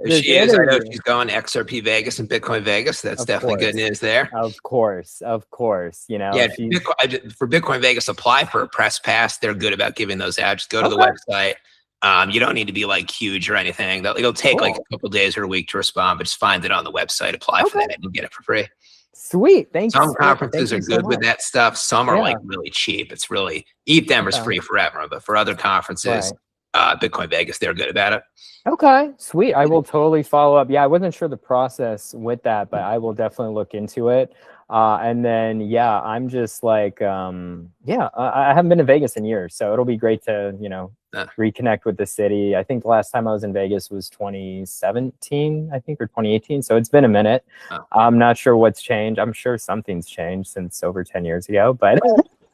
She is. I know she's going XRP Vegas and Bitcoin Vegas. That's definitely good news there. Of course. You know, yeah. For Bitcoin Vegas, apply for a press pass. They're good about giving those out. Just go to the website. You don't need to be like huge or anything. It'll take like a couple days or a week to respond, but just find it on the website, apply for that, and get it for free. Sweet. Thanks. Some conferences are good with that stuff. Some are like really cheap. It's really ETH Denver's free forever, but for other conferences, Bitcoin Vegas, they're good about it. Okay, sweet. I will totally follow up. Yeah, I wasn't sure the process with that, but I will definitely look into it. And then, yeah, I'm just like, I haven't been to Vegas in years, so it'll be great to, you know, reconnect with the city. I think the last time I was in Vegas was 2017, I think, or 2018. So it's been a minute. I'm not sure what's changed. I'm sure something's changed since over 10 years ago, but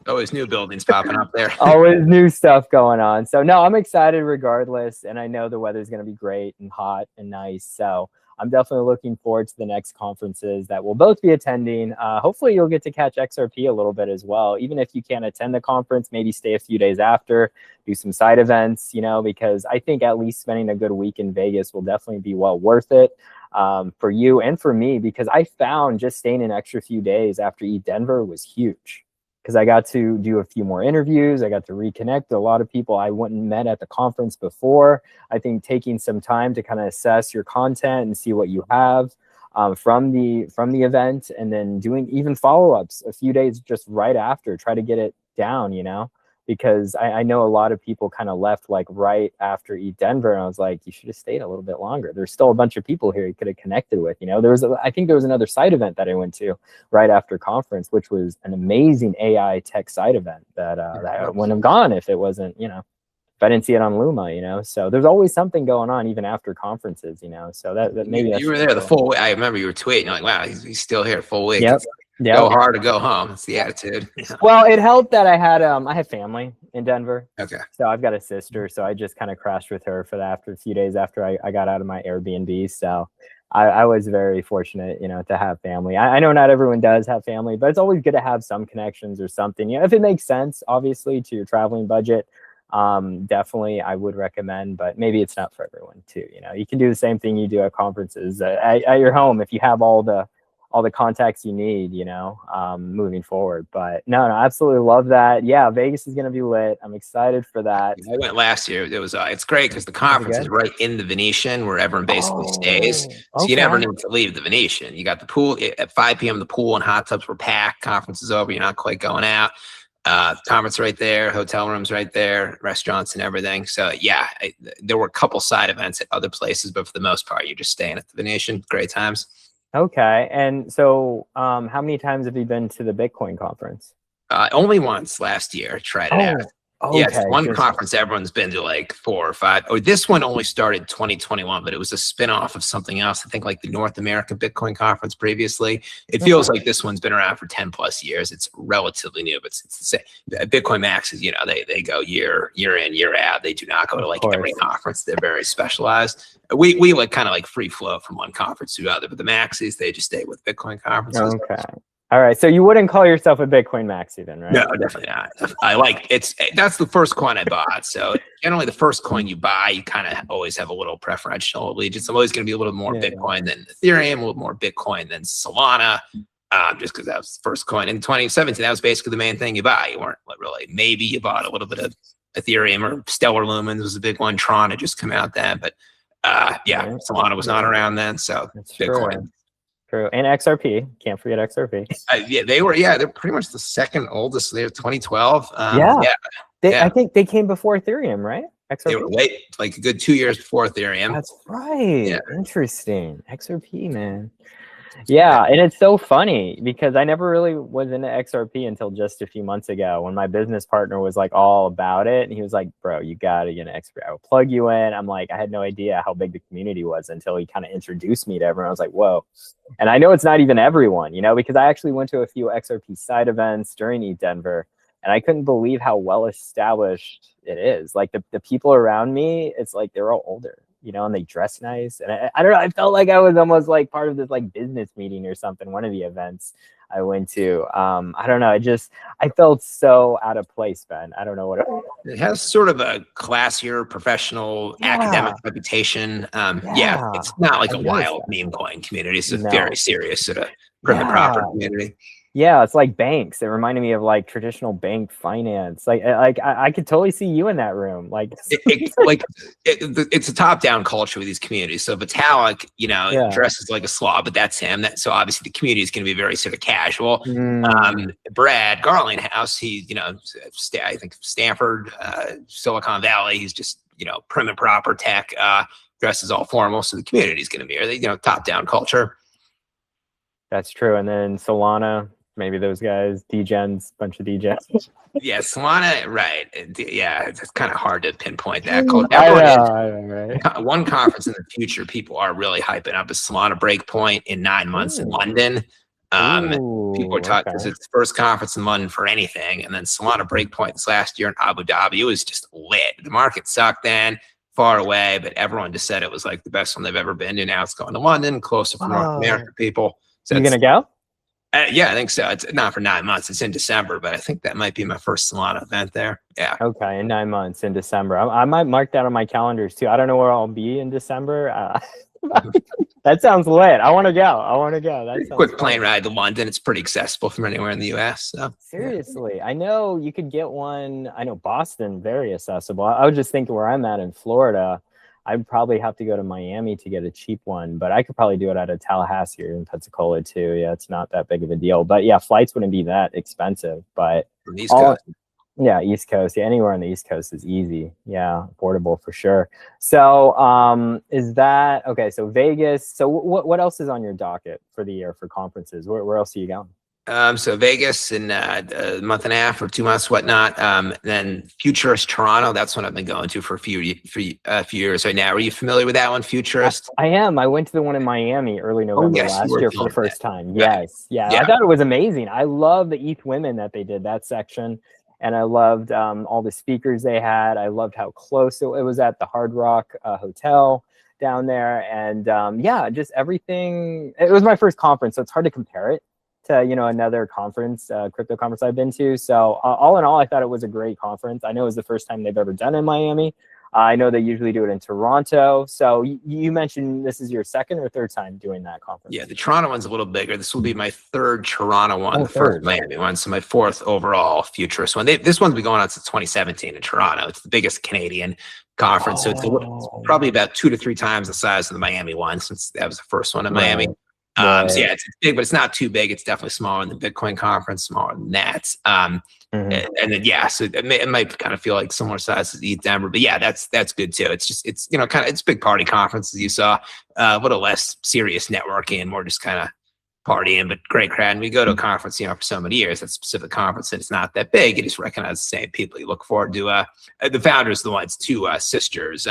always new buildings popping up there. Always new stuff going on. So no, I'm excited regardless. And I know the weather's going to be great and hot and nice. So I'm definitely looking forward to the next conferences that we'll both be attending. Hopefully you'll get to catch XRP a little bit as well. Even if you can't attend the conference, maybe stay a few days after, do some side events, you know, because I think at least spending a good week in Vegas will definitely be well worth it for you and for me, because I found just staying an extra few days after ETH Denver was huge. Because I got to do a few more interviews. I got to reconnect with a lot of people I wouldn't met at the conference before. I think taking some time to kind of assess your content and see what you have from the event, and then doing even follow-ups a few days just right after, try to get it down, you know, because I know a lot of people kind of left like right after ETH Denver, and I was like, you should have stayed a little bit longer. There's still a bunch of people here you could have connected with, you know. I think there was another side event that I went to right after conference, which was an amazing AI tech side event that I wouldn't have gone if it wasn't, you know, if I didn't see it on Luma, you know. So there's always something going on even after conferences, you know. So that maybe you were there the full way. I remember you were tweeting like, wow, he's still here full week. Yep. Yeah. Go hard or go home. That's the attitude. Yeah. Well, it helped that I had family in Denver. Okay. So I've got a sister. So I just kind of crashed with her for that after a few days after I got out of my Airbnb. So I was very fortunate, you know, to have family. I know not everyone does have family, but it's always good to have some connections or something. You know, if it makes sense, obviously, to your traveling budget, definitely I would recommend, but maybe it's not for everyone too. You know, you can do the same thing you do at conferences at your home if you have all the contacts you need, you know, moving forward. But no, absolutely love that. Yeah, Vegas is going to be lit. I'm excited for that. I went last year. It was, it's great because the conference is right in the Venetian where everyone basically stays. So you never need to leave the Venetian. You got the pool at 5 p.m. The pool and hot tubs were packed. Conference is over. You're not quite going out. Conference right there, hotel rooms right there, restaurants and everything. So yeah, there were a couple side events at other places, but for the most part, you're just staying at the Venetian. Great times. Okay. And so how many times have you been to the Bitcoin conference? Only once last year. I tried it out. Okay. Yeah, it's one conference everyone's been to like 4 or 5. Or this one only started 2021, but it was a spinoff of something else. I think like the North America Bitcoin Conference previously. It feels like this one's been around for 10 plus years. It's relatively new, but it's the same. Bitcoin Maxes, you know, they go year in, year out. They do not go to like every conference. They're very specialized. We like kind of like free flow from one conference to the other, but the Maxes, they just stay with Bitcoin conferences. Okay. All right. So you wouldn't call yourself a Bitcoin maxi then, right? No, definitely not. That's the first coin I bought. So generally the first coin you buy, you kind of always have a little preferential allegiance. I'm always going to be a little more Bitcoin than Ethereum, a little more Bitcoin than Solana, just because that was the first coin. In 2017, that was basically the main thing you buy. You weren't really, maybe you bought a little bit of Ethereum or Stellar Lumens was a big one. Tron had just come out then, but Solana was not around then. So that's Bitcoin. True. And XRP. Can't forget XRP. They're pretty much the second oldest. They're 2012. I think they came before Ethereum, right? XRP? They were late, like a good 2 years before Ethereum. That's right. Yeah. Interesting. XRP, man. Yeah, and it's so funny because I never really was into XRP until just a few months ago when my business partner was like all about it. And he was like, bro, you got to get an XRP. I will plug you in. I'm like, I had no idea how big the community was until he kind of introduced me to everyone. I was like, whoa. And I know it's not even everyone, you know, because I actually went to a few XRP side events during ETH Denver. And I couldn't believe how well established it is. Like the people around me, it's like they're all older. and they dress nice. And I don't know, I felt like I was almost like part of this like business meeting or something, one of the events I went to. I don't know, I felt so out of place, Ben. I don't know what it has sort of a classier, professional, academic reputation. Yeah, it's not like a wild meme coin community. It's a very serious sort of prim and proper community. Yeah, it's like banks. It reminded me of like traditional bank finance. Like I could totally see you in that room. Like it's a top-down culture with these communities. So Vitalik, dresses like a slob, but that's him. So obviously the community is going to be very sort of casual. Brad Garlinghouse, he, I think Stanford, Silicon Valley. He's just prim and proper tech. Dresses all formal. So the community is going to be top-down culture. That's true. And then Solana. Maybe those guys, degens, bunch of degens. Yeah, Solana, right? Yeah, it's kind of hard to pinpoint that. Right. One conference in the future people are really hyping up is Solana Breakpoint in 9 months in London. People are talking. It's the first conference in London for anything, and then Solana Breakpoint this last year in Abu Dhabi. It was just lit. The market sucked then, far away, but everyone just said it was like the best one they've ever been to. Now it's going to London, closer for North American people. So you gonna go? Yeah, I think so. It's not for 9 months. It's in December, but I think that might be my first Solana event there. Yeah. Okay, in 9 months in December. I might mark that on my calendars too. I don't know where I'll be in December. That sounds lit. I want to go. That's a quick plane ride to London. It's pretty accessible from anywhere in the U.S. So. Seriously, I know you could get one. I know Boston, very accessible. I was just thinking where I'm at in Florida. I'd probably have to go to Miami to get a cheap one, but I could probably do it out of Tallahassee or in Pensacola too. Yeah, it's not that big of a deal. But yeah, flights wouldn't be that expensive. But East Coast. Yeah, East Coast. Yeah, anywhere on the East Coast is easy. Yeah, affordable for sure. So is that okay? So Vegas. So what else is on your docket for the year for conferences? Where else are you going? So Vegas in a month and a half or 2 months, whatnot. Then Futurist Toronto. That's what I've been going to for a few years right now. Are you familiar with that one, Futurist? I am. I went to the one in Miami early November last year for the first time. Yes, yeah. I thought it was amazing. I love the ETH Women that they did that section, and I loved all the speakers they had. I loved how close it was at the Hard Rock Hotel down there, and just everything. It was my first conference, so it's hard to compare it to another conference, crypto conference I've been to. So all in all, I thought it was a great conference. I know it was the first time they've ever done it in Miami. I know they usually do it in Toronto. So you mentioned this is your second or third time doing that conference. Yeah, the Toronto one's a little bigger. This will be my third Toronto one, the first Miami one. So my fourth overall Futurist one. This one's been going on since 2017 in Toronto. It's the biggest Canadian conference. So it's probably about 2 to 3 times the size of the Miami one, since that was the first one in Miami. So yeah, it's big, but it's not too big. It's definitely smaller than the Bitcoin conference, smaller than that. And then so it might kind of feel like similar size as ETH Denver, but yeah, that's good too. It's just it's a big party conference, as you saw, a little less serious networking and more just kind of partying, but great crowd. And we go to a conference, for so many years, that specific conference, and it's not that big. You just recognize the same people. You look forward to the founders, the ones, two sisters.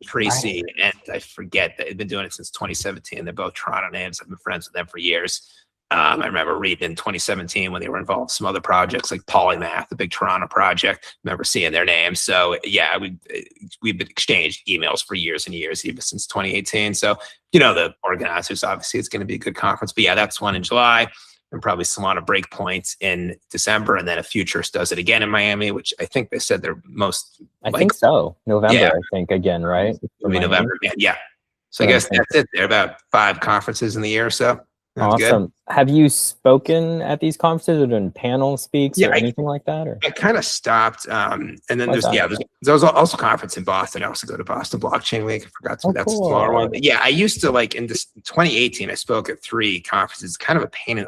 Tracy and I forget, they've been doing it since 2017. They're both Toronto names. I've been friends with them for years. I remember reading in 2017 when they were involved in some other projects like Polymath, the big Toronto project. I remember seeing their names. So yeah, we've exchanged emails for years and years, even since 2018. So the organizers, obviously it's going to be a good conference. But yeah, that's one in July. And probably Solana Breakpoints in December, and then a Futurist does it again in Miami, which I think they said they're most. I think so. November, I think again, right? It'll be November again. Yeah. So I guess that's it. There are about 5 conferences in the year or so. That's awesome. Good. Have you spoken at these conferences or done panel speaks or anything like that? Or I kind of stopped. And then there's also a conference in Boston. I also go to Boston Blockchain Week. I forgot to. That's a smaller one. But yeah, I used to in 2018. I spoke at 3 conferences. It's kind of a pain in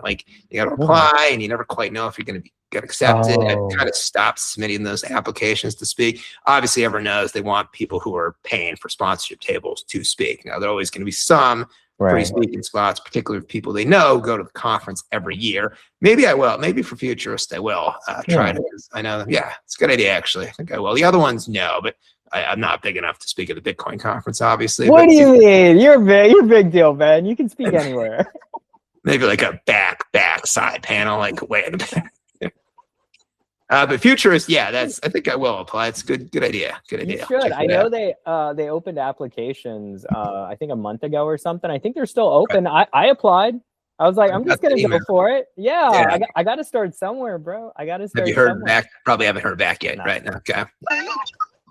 you got to apply and you never quite know if you're going to get accepted. I kind of stopped submitting those applications to speak. Obviously, everyone knows they want people who are paying for sponsorship tables to speak. Now, there are always going to be some free speaking spots, particularly if people they know go to the conference every year. Maybe I will. Maybe for Futurist, I will try to. I know. Yeah, it's a good idea, actually. I think I will. The other ones, no, but I'm not big enough to speak at the Bitcoin conference, obviously. What do you mean? You're big. You're a big deal, man. You can speak anywhere. Maybe like a back side panel, like way in the back. But Futurist, yeah, I think I will apply. It's a good idea. Good idea. You should. I know they opened applications I think a month ago or something. I think they're still open. Right. I applied. I was like, I'm just gonna go for it. Yeah. I got to start somewhere, bro. I got to start. Have you heard somewhere. back? Probably haven't heard back yet, right? Okay.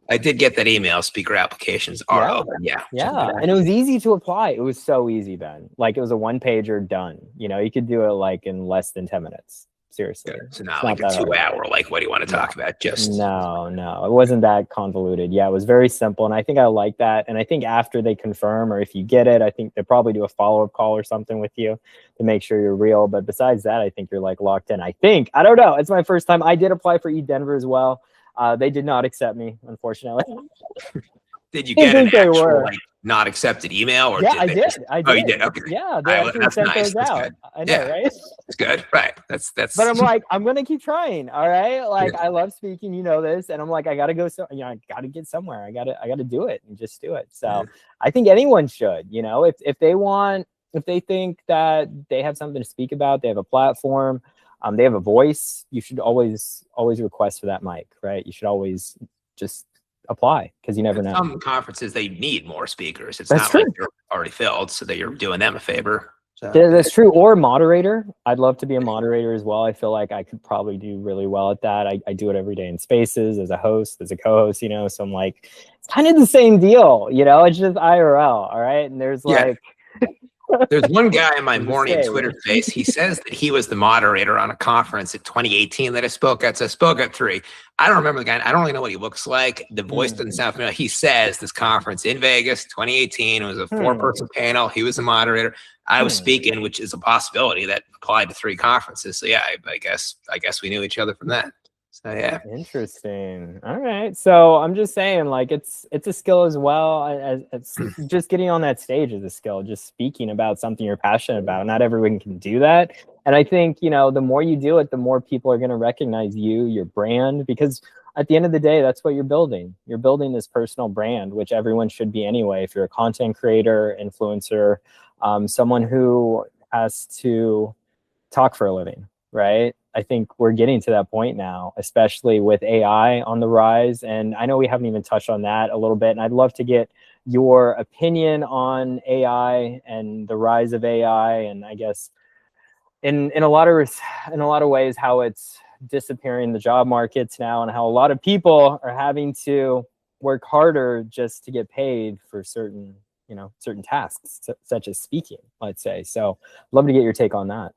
I did get that email. Speaker applications are open. Yeah. And it was easy to apply. It was so easy, Ben. Like it was a 1-pager done. You could do it like in less than 10 minutes. Seriously. Good. So not like a 2-hour, like, what do you want to talk about? Just no, it wasn't that convoluted. Yeah, it was very simple. And I think I like that. And I think after they confirm, or if you get it, I think they probably do a follow-up call or something with you to make sure you're real. But besides that, I think you're like locked in. I don't know. It's my first time. I did apply for Denver as well. They did not accept me, unfortunately. Did you get an actual like not accepted email? Or I did. Oh, you did. Okay. Yeah, they actually sent those out. I know, right? It's good, right? That's. But I'm like, I'm gonna keep trying. All right, like I love speaking, this, and I'm like, I gotta go. So I gotta get somewhere. I gotta do it and just do it. So I think anyone should. If they think that they have something to speak about, they have a platform. They have a voice. You should always request for that mic, right? You should always just apply because you never know. Some conferences they need more speakers. It's not like they're already filled, so that you're doing them a favor. So. That's true. Or moderator. I'd love to be a moderator as well. I feel like I could probably do really well at that. I do it every day in Spaces as a host, as a co-host. So I'm like, it's kind of the same deal. It's just IRL. All right, and there's like. There's one guy in my morning Twitter space. He says that he was the moderator on a conference in 2018 that I spoke at. So I spoke at 3. I don't remember the guy. I don't really know what he looks like. The voice doesn't sound familiar. He says this conference in Vegas, 2018, it was a 4-person panel. He was the moderator. I was speaking, which is a possibility that applied to 3 conferences. So yeah, I guess we knew each other from that. So yeah. Interesting. All right. So I'm just saying, like, it's a skill as well. It's just getting on that stage is a skill. Just speaking about something you're passionate about. Not everyone can do that. And I think, the more you do it, the more people are going to recognize you, your brand, because at the end of the day, that's what you're building. You're building this personal brand, which everyone should be anyway. If you're a content creator, influencer, someone who has to talk for a living, right? I think we're getting to that point now, especially with AI on the rise. And I know we haven't even touched on that a little bit. And I'd love to get your opinion on AI and the rise of AI. And I guess in a lot of ways, how it's disappearing the job markets now, and how a lot of people are having to work harder just to get paid for certain tasks, such as speaking, let's say. So I'd love to get your take on that.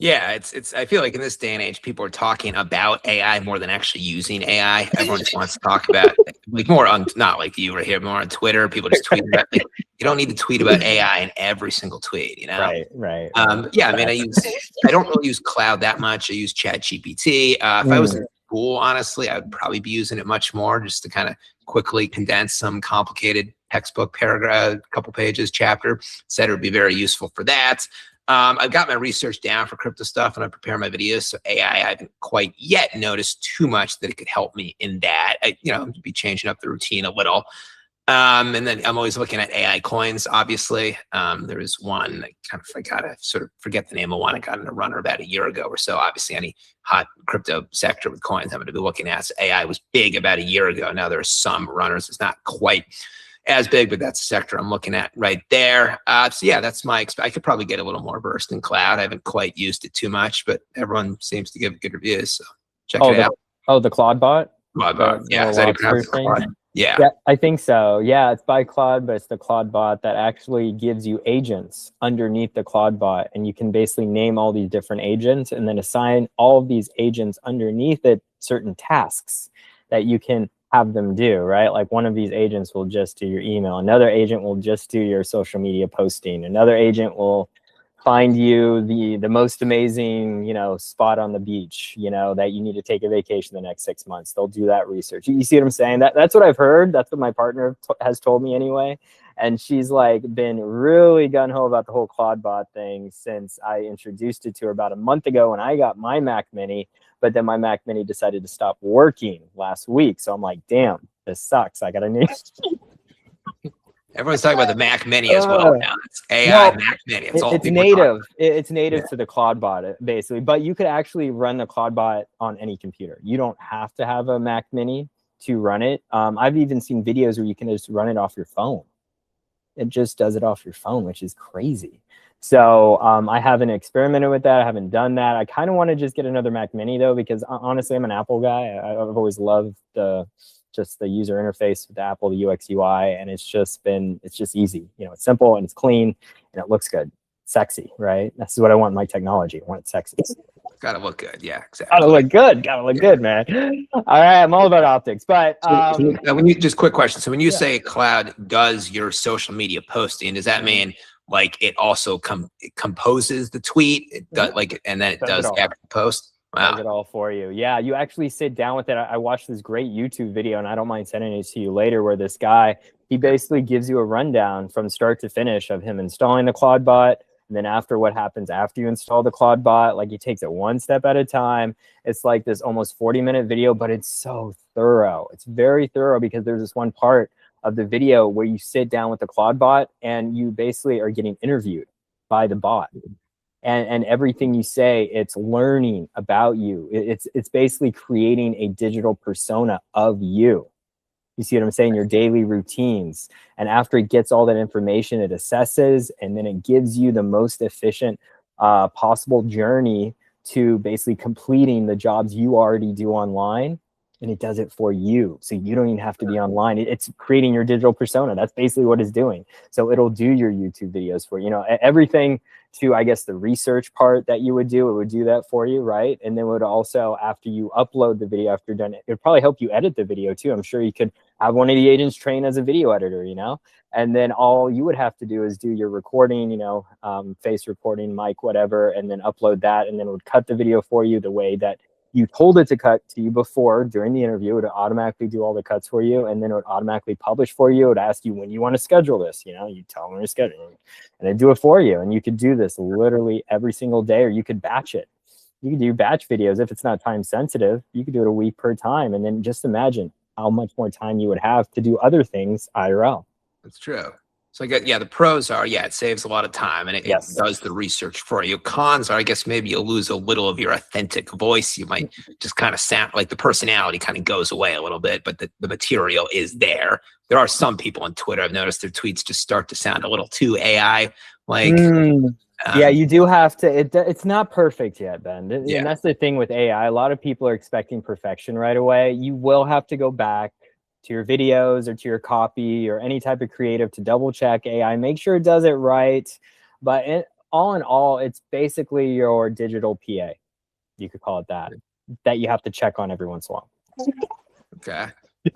Yeah, it's. I feel like in this day and age, people are talking about AI more than actually using AI. Everyone just wants to talk about like more on, not like you right here, more on Twitter. People just tweet about. Like, you don't need to tweet about AI in every single tweet, Right. Yeah, I mean, I don't really use Cloud that much. I use ChatGPT. If I was in school, honestly, I would probably be using it much more, just to kind of quickly condense some complicated textbook paragraph, couple pages, chapter, etc. It would be very useful for that. I've got my research down for crypto stuff and I prepare my videos. So AI, I haven't quite yet noticed too much that it could help me in that. Be changing up the routine a little. And then I'm always looking at AI coins, obviously. There is one, I gotta sort of forget the name of one. I got in a runner about a year ago or so. Obviously, any hot crypto sector with coins I'm going to be looking at. So AI was big about a year ago. Now there are some runners. It's not quite as big, but that's the sector I'm looking at right there. So yeah, that's I could probably get a little more versed in Cloud. I haven't quite used it too much, but everyone seems to give good reviews. So check it out. Oh, the Claude bot? Claude bot. Yeah. Is that Claude? Yeah, I think so. Yeah, it's by Claude, but it's the Claude bot that actually gives you agents underneath the Claude bot. And you can basically name all these different agents and then assign all of these agents underneath it certain tasks that you can have them do, right? Like one of these agents will just do your email. Another agent will just do your social media posting. Another agent will find you the most amazing, spot on the beach, that you need to take a vacation the next 6 months. They'll do that research. You see what I'm saying? That's what I've heard. That's what my partner has told me anyway. And she's like been really gung-ho about the whole Claude bot thing since I introduced it to her about a month ago when I got my Mac Mini. But then my Mac Mini decided to stop working last week. So I'm like, damn, this sucks. I got a new. Everyone's talking about the Mac Mini as well now. AI Well, Mac Mini. It's all it's people are talking native. about. It's native Yeah. to the CloudBot basically, but you could actually run the CloudBot on any computer. You don't have to have a Mac Mini to run it. I've even seen videos where you can just run it off your phone. It just does it off your phone, which is crazy. So I haven't experimented with that. I haven't done that. I kind of want to just get another Mac Mini though, because honestly, I'm an Apple guy. I've always loved just the user interface with Apple, the UX UI, and it's just easy. You know, it's simple and it's clean and it looks good, sexy, right? This is what I want in my technology. I want it sexy. Gotta look good. Yeah, exactly. Gotta look good. Gotta look good, man. All right, I'm all about optics. But when you just quick question. So when you yeah. say Cloud does your social media posting, does that mean like it also it composes the tweet, it does, like, and then it Does it does all. the post? Wow. Does it all for you. Yeah, you actually sit down with it. I watched this great YouTube video, and I don't mind sending it to you later, where this guy, he basically gives you a rundown from start to finish of him installing the CloudBot, and then after what happens after you install the CloudBot. Like, he takes it one step at a time. It's like this almost 40-minute video, but it's so thorough. It's very thorough, because there's this one part of the video where you sit down with the CloudBot and you basically are getting interviewed by the bot. And everything you say, it's learning about you. It's basically creating a digital persona of you. You see what I'm saying? Your daily routines. And after it gets all that information, it assesses, and then it gives you the most efficient possible journey to basically completing the jobs you already do online. And it does it for you. So you don't even have to be online. It's creating your digital persona. That's basically what it's doing. So it'll do your YouTube videos for you. You know, everything to, I guess, the research part that you would do, it would do that for you, right? And then it would also, after you upload the video, after you're done, it would probably help you edit the video too. I'm sure you could have one of the agents train as a video editor, you know? And then all you would have to do is do your recording, you know, face recording, mic, whatever, and then upload that, and then it would cut the video for you the way that you told it to cut to you before. During the interview, it would automatically do all the cuts for you, and then it would automatically publish for you. It would ask you when you want to schedule this. You know, you tell them when to schedule, and they do it for you. And you could do this literally every single day, or you could batch it. You could do batch videos if it's not time sensitive. You could do it a week per time, and then just imagine how much more time you would have to do other things IRL. That's true. So the pros are, it saves a lot of time, and it does the research for you. Cons are, I guess, maybe you'll lose a little of your authentic voice. You might just kind of sound like the personality kind of goes away a little bit, but the material is there. There are some people on Twitter, I've noticed their tweets just start to sound a little too AI like. Yeah, you do have to. It's not perfect yet, Ben. And that's the thing with AI. A lot of people are expecting perfection right away. You will have to go back to your videos or to your copy or any type of creative to double check AI, make sure it does it right. But all in all, it's basically your digital PA. You could call it that you have to check on every once in a while. Okay.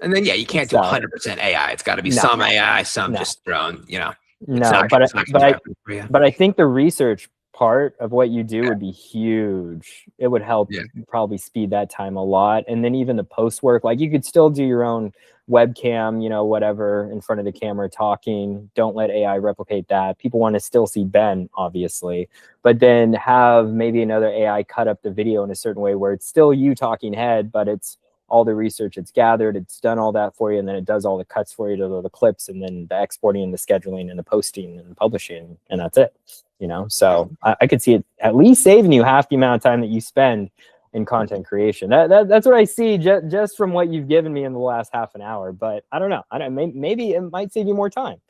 And then, you can't do 100% AI. It's got to be some AI, some just thrown, you know. But I think the research part of what you do would be huge. It would help probably speed that time a lot. And then even the post work, like you could still do your own webcam, you know, whatever, in front of the camera talking. Don't let AI replicate that. People want to still see Ben, obviously, but then have maybe another AI cut up the video in a certain way where it's still you talking head, but it's all the research it's gathered, it's done all that for you, and then it does all the cuts for you to the clips, and then the exporting and the scheduling and the posting and the publishing, and that's it. You know, so I could see it at least saving you half the amount of time that you spend in content creation. That's what I see just from what you've given me in the last half an hour. But I don't know. Maybe it might save you more time,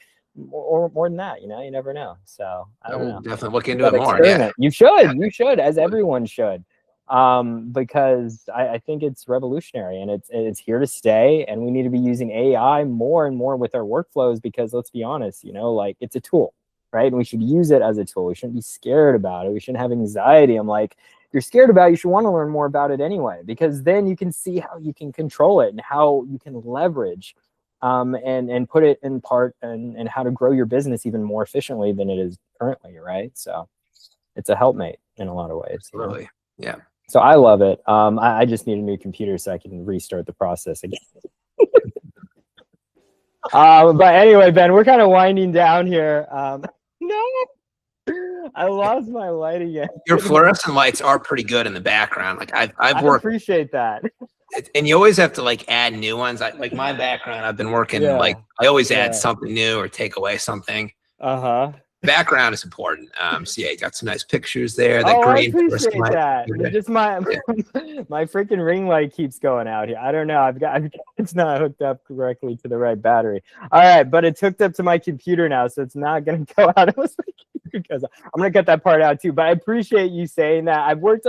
or more than that. You know, you never know. So I don't know. Definitely look into it more. Yeah, you should, as everyone should. Because I think it's revolutionary, and it's here to stay, and we need to be using AI more and more with our workflows, because let's be honest, you know, like, it's a tool, right? And we should use it as a tool. We shouldn't be scared about it. We shouldn't have anxiety. I'm like, if you're scared about it, you should want to learn more about it anyway, because then you can see how you can control it and how you can leverage and put it in part and how to grow your business even more efficiently than it is currently, right? So it's a helpmate in a lot of ways. Really? Yeah. So I love it. I just need a new computer so I can restart the process again. But anyway, Ben, we're kind of winding down here. No, I lost my light again. Your fluorescent lights are pretty good in the background. Like I've worked. I appreciate that. And you always have to like add new ones. Like my background, I've been working like I always add something new or take away something. background is important. So yeah, you got some nice pictures there. That Oh, I green forest appreciate light. that. Okay. Just my freaking ring light keeps going out here. I don't know. It's not hooked up correctly to the right battery. All right, but it's hooked up to my computer now, so it's not gonna go out. It was because I'm gonna cut that part out too. But I appreciate you saying that. I've worked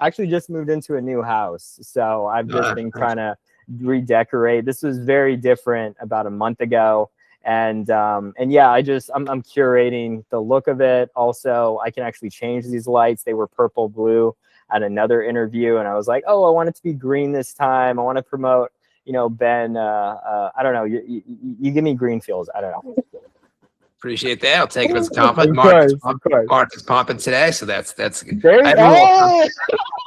actually just moved into a new house, so I've just been trying to redecorate. This was very different about a month ago. And yeah, I'm curating the look of it. Also, I can actually change these lights. They were purple blue at another interview, and I was like, oh, I want it to be green this time. I want to promote, Ben. I don't know. You give me green feels. I don't know. Appreciate that. I'll take it as a compliment. Of course. Market's pumping today, so that's good. There you go.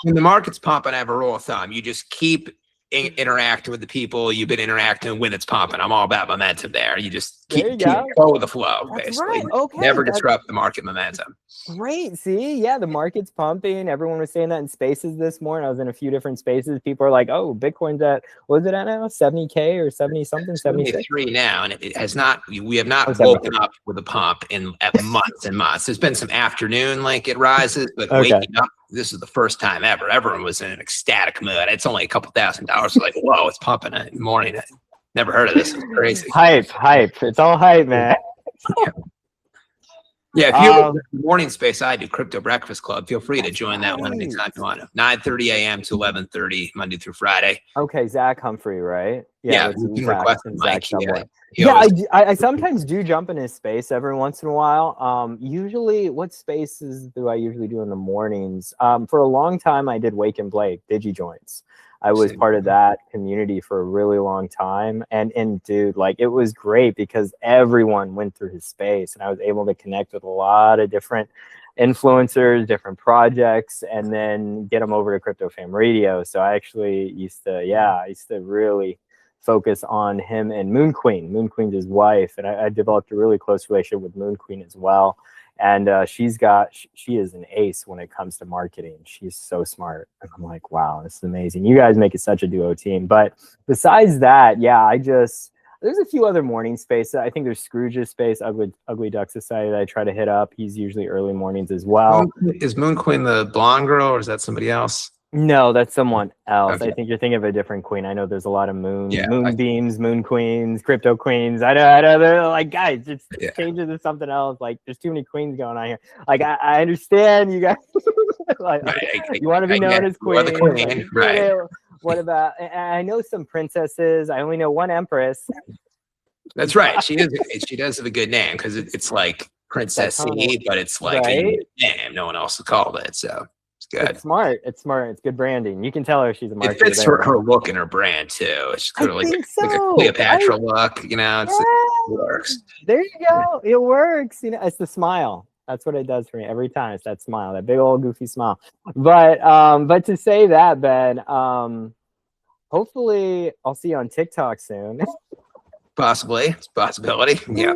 When the market's pumping, I have a rule of thumb. You just keep interacting with the people you've been interacting when it's pumping. I'm all about momentum there. You just keep go with the flow, basically. Right. Okay. Never disrupt the market momentum. Great. See, yeah, the market's pumping. Everyone was saying that in spaces this morning. I was in a few different spaces. People are like, oh, Bitcoin's at, what is it at now? 70K or 70 something? 73 now. And it has not, we have not woken up with a pump at months and months. There's been some afternoon, like it rises, but waking up, this is the first time ever. Everyone was in an ecstatic mood. It's only a couple $1,000s. Like, whoa, it's pumping in the morning. I never heard of this. It's crazy. Hype. It's all hype, man. Yeah, if you're in the morning space, I do Crypto Breakfast Club. Feel free to join that one anytime you want to. 9:30 a.m. to 11:30, Monday through Friday. Okay, Zach Humphrey, right? Yeah, you can request Mike. I sometimes do jump in his space every once in a while. Usually, what spaces do I usually do in the mornings? For a long time, I did Wake and Blake, DigiJoints. I was part of that community for a really long time. And dude, like, it was great because everyone went through his space and I was able to connect with a lot of different influencers, different projects, and then get them over to Crypto Fam Radio. So I actually used to really focus on him and Moon Queen. Moon Queen's his wife. And I developed a really close relationship with Moon Queen as well. And she is an ace when it comes to marketing. She's so smart. And I'm like, wow, this is amazing. You guys make it such a duo team. But besides that, yeah, there's a few other morning spaces. I think there's Scrooge's space, Ugly Duck Society, that I try to hit up. He's usually early mornings as well. Is Moon Queen the blonde girl, or is that somebody else? No, that's someone else. Okay. I think you're thinking of a different queen. I know there's a lot of moonbeams, moon queens, crypto queens. I know. They're like, guys, just change it to something else. Like, there's too many queens going on here. Like, I understand you guys. Like, you want to be known as queen. Right. What about? I know some princesses. I only know one empress. That's right. She does have a good name because it's like princessy, but it's like a name. No one else has called it. So. Good. It's smart. It's good branding. You can tell her she's a marketer. It fits her look and her brand too. It's kind of like a Cleopatra look, it works. There you go. It works. It's the smile. That's what it does for me every time. It's that smile, that big old goofy smile. But to say that, Ben, hopefully I'll see you on TikTok soon. Possibly. It's a possibility. Yeah.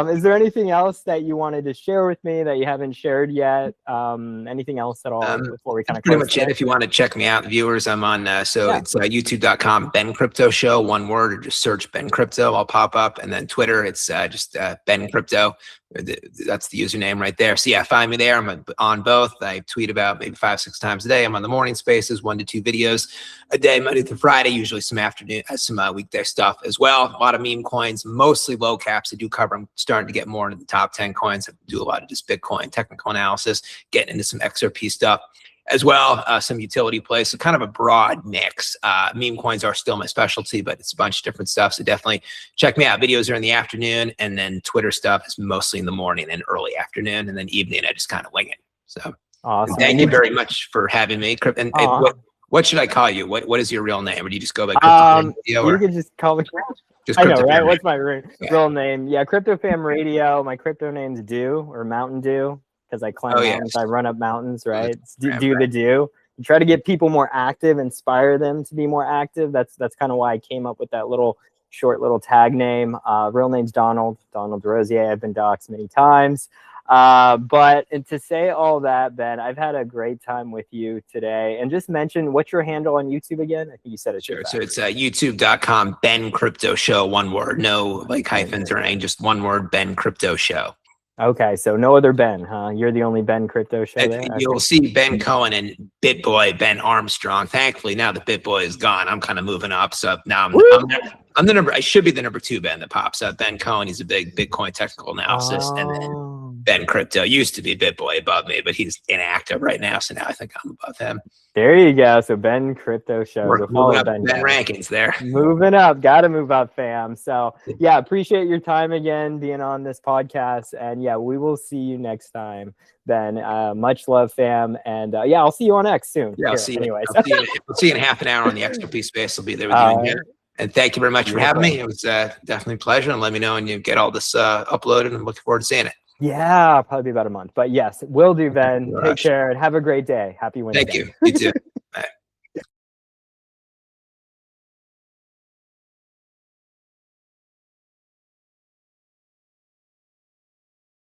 Is there anything else that you wanted to share with me that you haven't shared yet? Anything else at all before we kind of pretty much it. If you want to check me out, viewers, I'm on it's youtube.com Ben Crypto Show, one word, or just search Ben Crypto. I'll pop up. And then Twitter, it's just Ben Crypto. That's the username right there. So yeah, find me there. I'm on both. I tweet about maybe 5-6 times a day. I'm on the morning spaces, 1 to 2 videos a day, Monday through Friday, usually some afternoon, some weekday stuff as well. A lot of meme coins, mostly low caps. I do cover them, starting to get more into the top 10 coins. I do a lot of just Bitcoin technical analysis, getting into some XRP stuff as well, some utility plays, so kind of a broad mix. Meme coins are still my specialty, but it's a bunch of different stuff. So definitely check me out. Videos are in the afternoon, and then Twitter stuff is mostly in the morning and early afternoon, and then evening I just kind of wing it. So awesome. Thank you very much for having me. And what should I call you? What is your real name? Or do you just go by Crypto Radio? You can just call me. I know, right? What's my real name? Yeah, Crypto Fam Radio. My crypto name's Dew or Mountain Dew. Because I climb mountains, I run up mountains, right? Do the do. Try to get people more active, inspire them to be more active. That's kind of why I came up with that short little tag name. Real name's Donald Rosier. I've been doxxed many times. But to say all that, Ben, I've had a great time with you today. And just mention, what's your handle on YouTube again? I think you said it. Sure. So it's youtube.com, Ben Crypto Show, one word, no like hyphens or anything, just one word, Ben Crypto Show. Okay, so no other Ben, huh? You're the only Ben crypto show there. You'll see Ben Cohen and BitBoy Ben Armstrong. Thankfully, now that BitBoy is gone, I'm kind of moving up. So now I'm the number. I should be the number 2 Ben that pops up. Ben Cohen, he's a big Bitcoin technical analysis, and then Ben Crypto used to be BitBoy above me, but he's inactive right now. So now I think I'm above him. There you go. So Ben Crypto Show. We're moving up Ben rankings there. Moving up. Got to move up, fam. So yeah, appreciate your time again being on this podcast. And yeah, we will see you next time. Ben, much love, fam. And yeah, I'll see you on X soon. Yeah, I'll see you. Anyways. I'll see you in half an hour on the XRP space. I'll be there with you again. And thank you very much for having me. It was definitely a pleasure. And let me know when you get all this uploaded. And I'm looking forward to seeing it. Yeah, probably about a month. But yes, will do, Ben. Take care and have a great day. Happy Wednesday. Thank you. You too.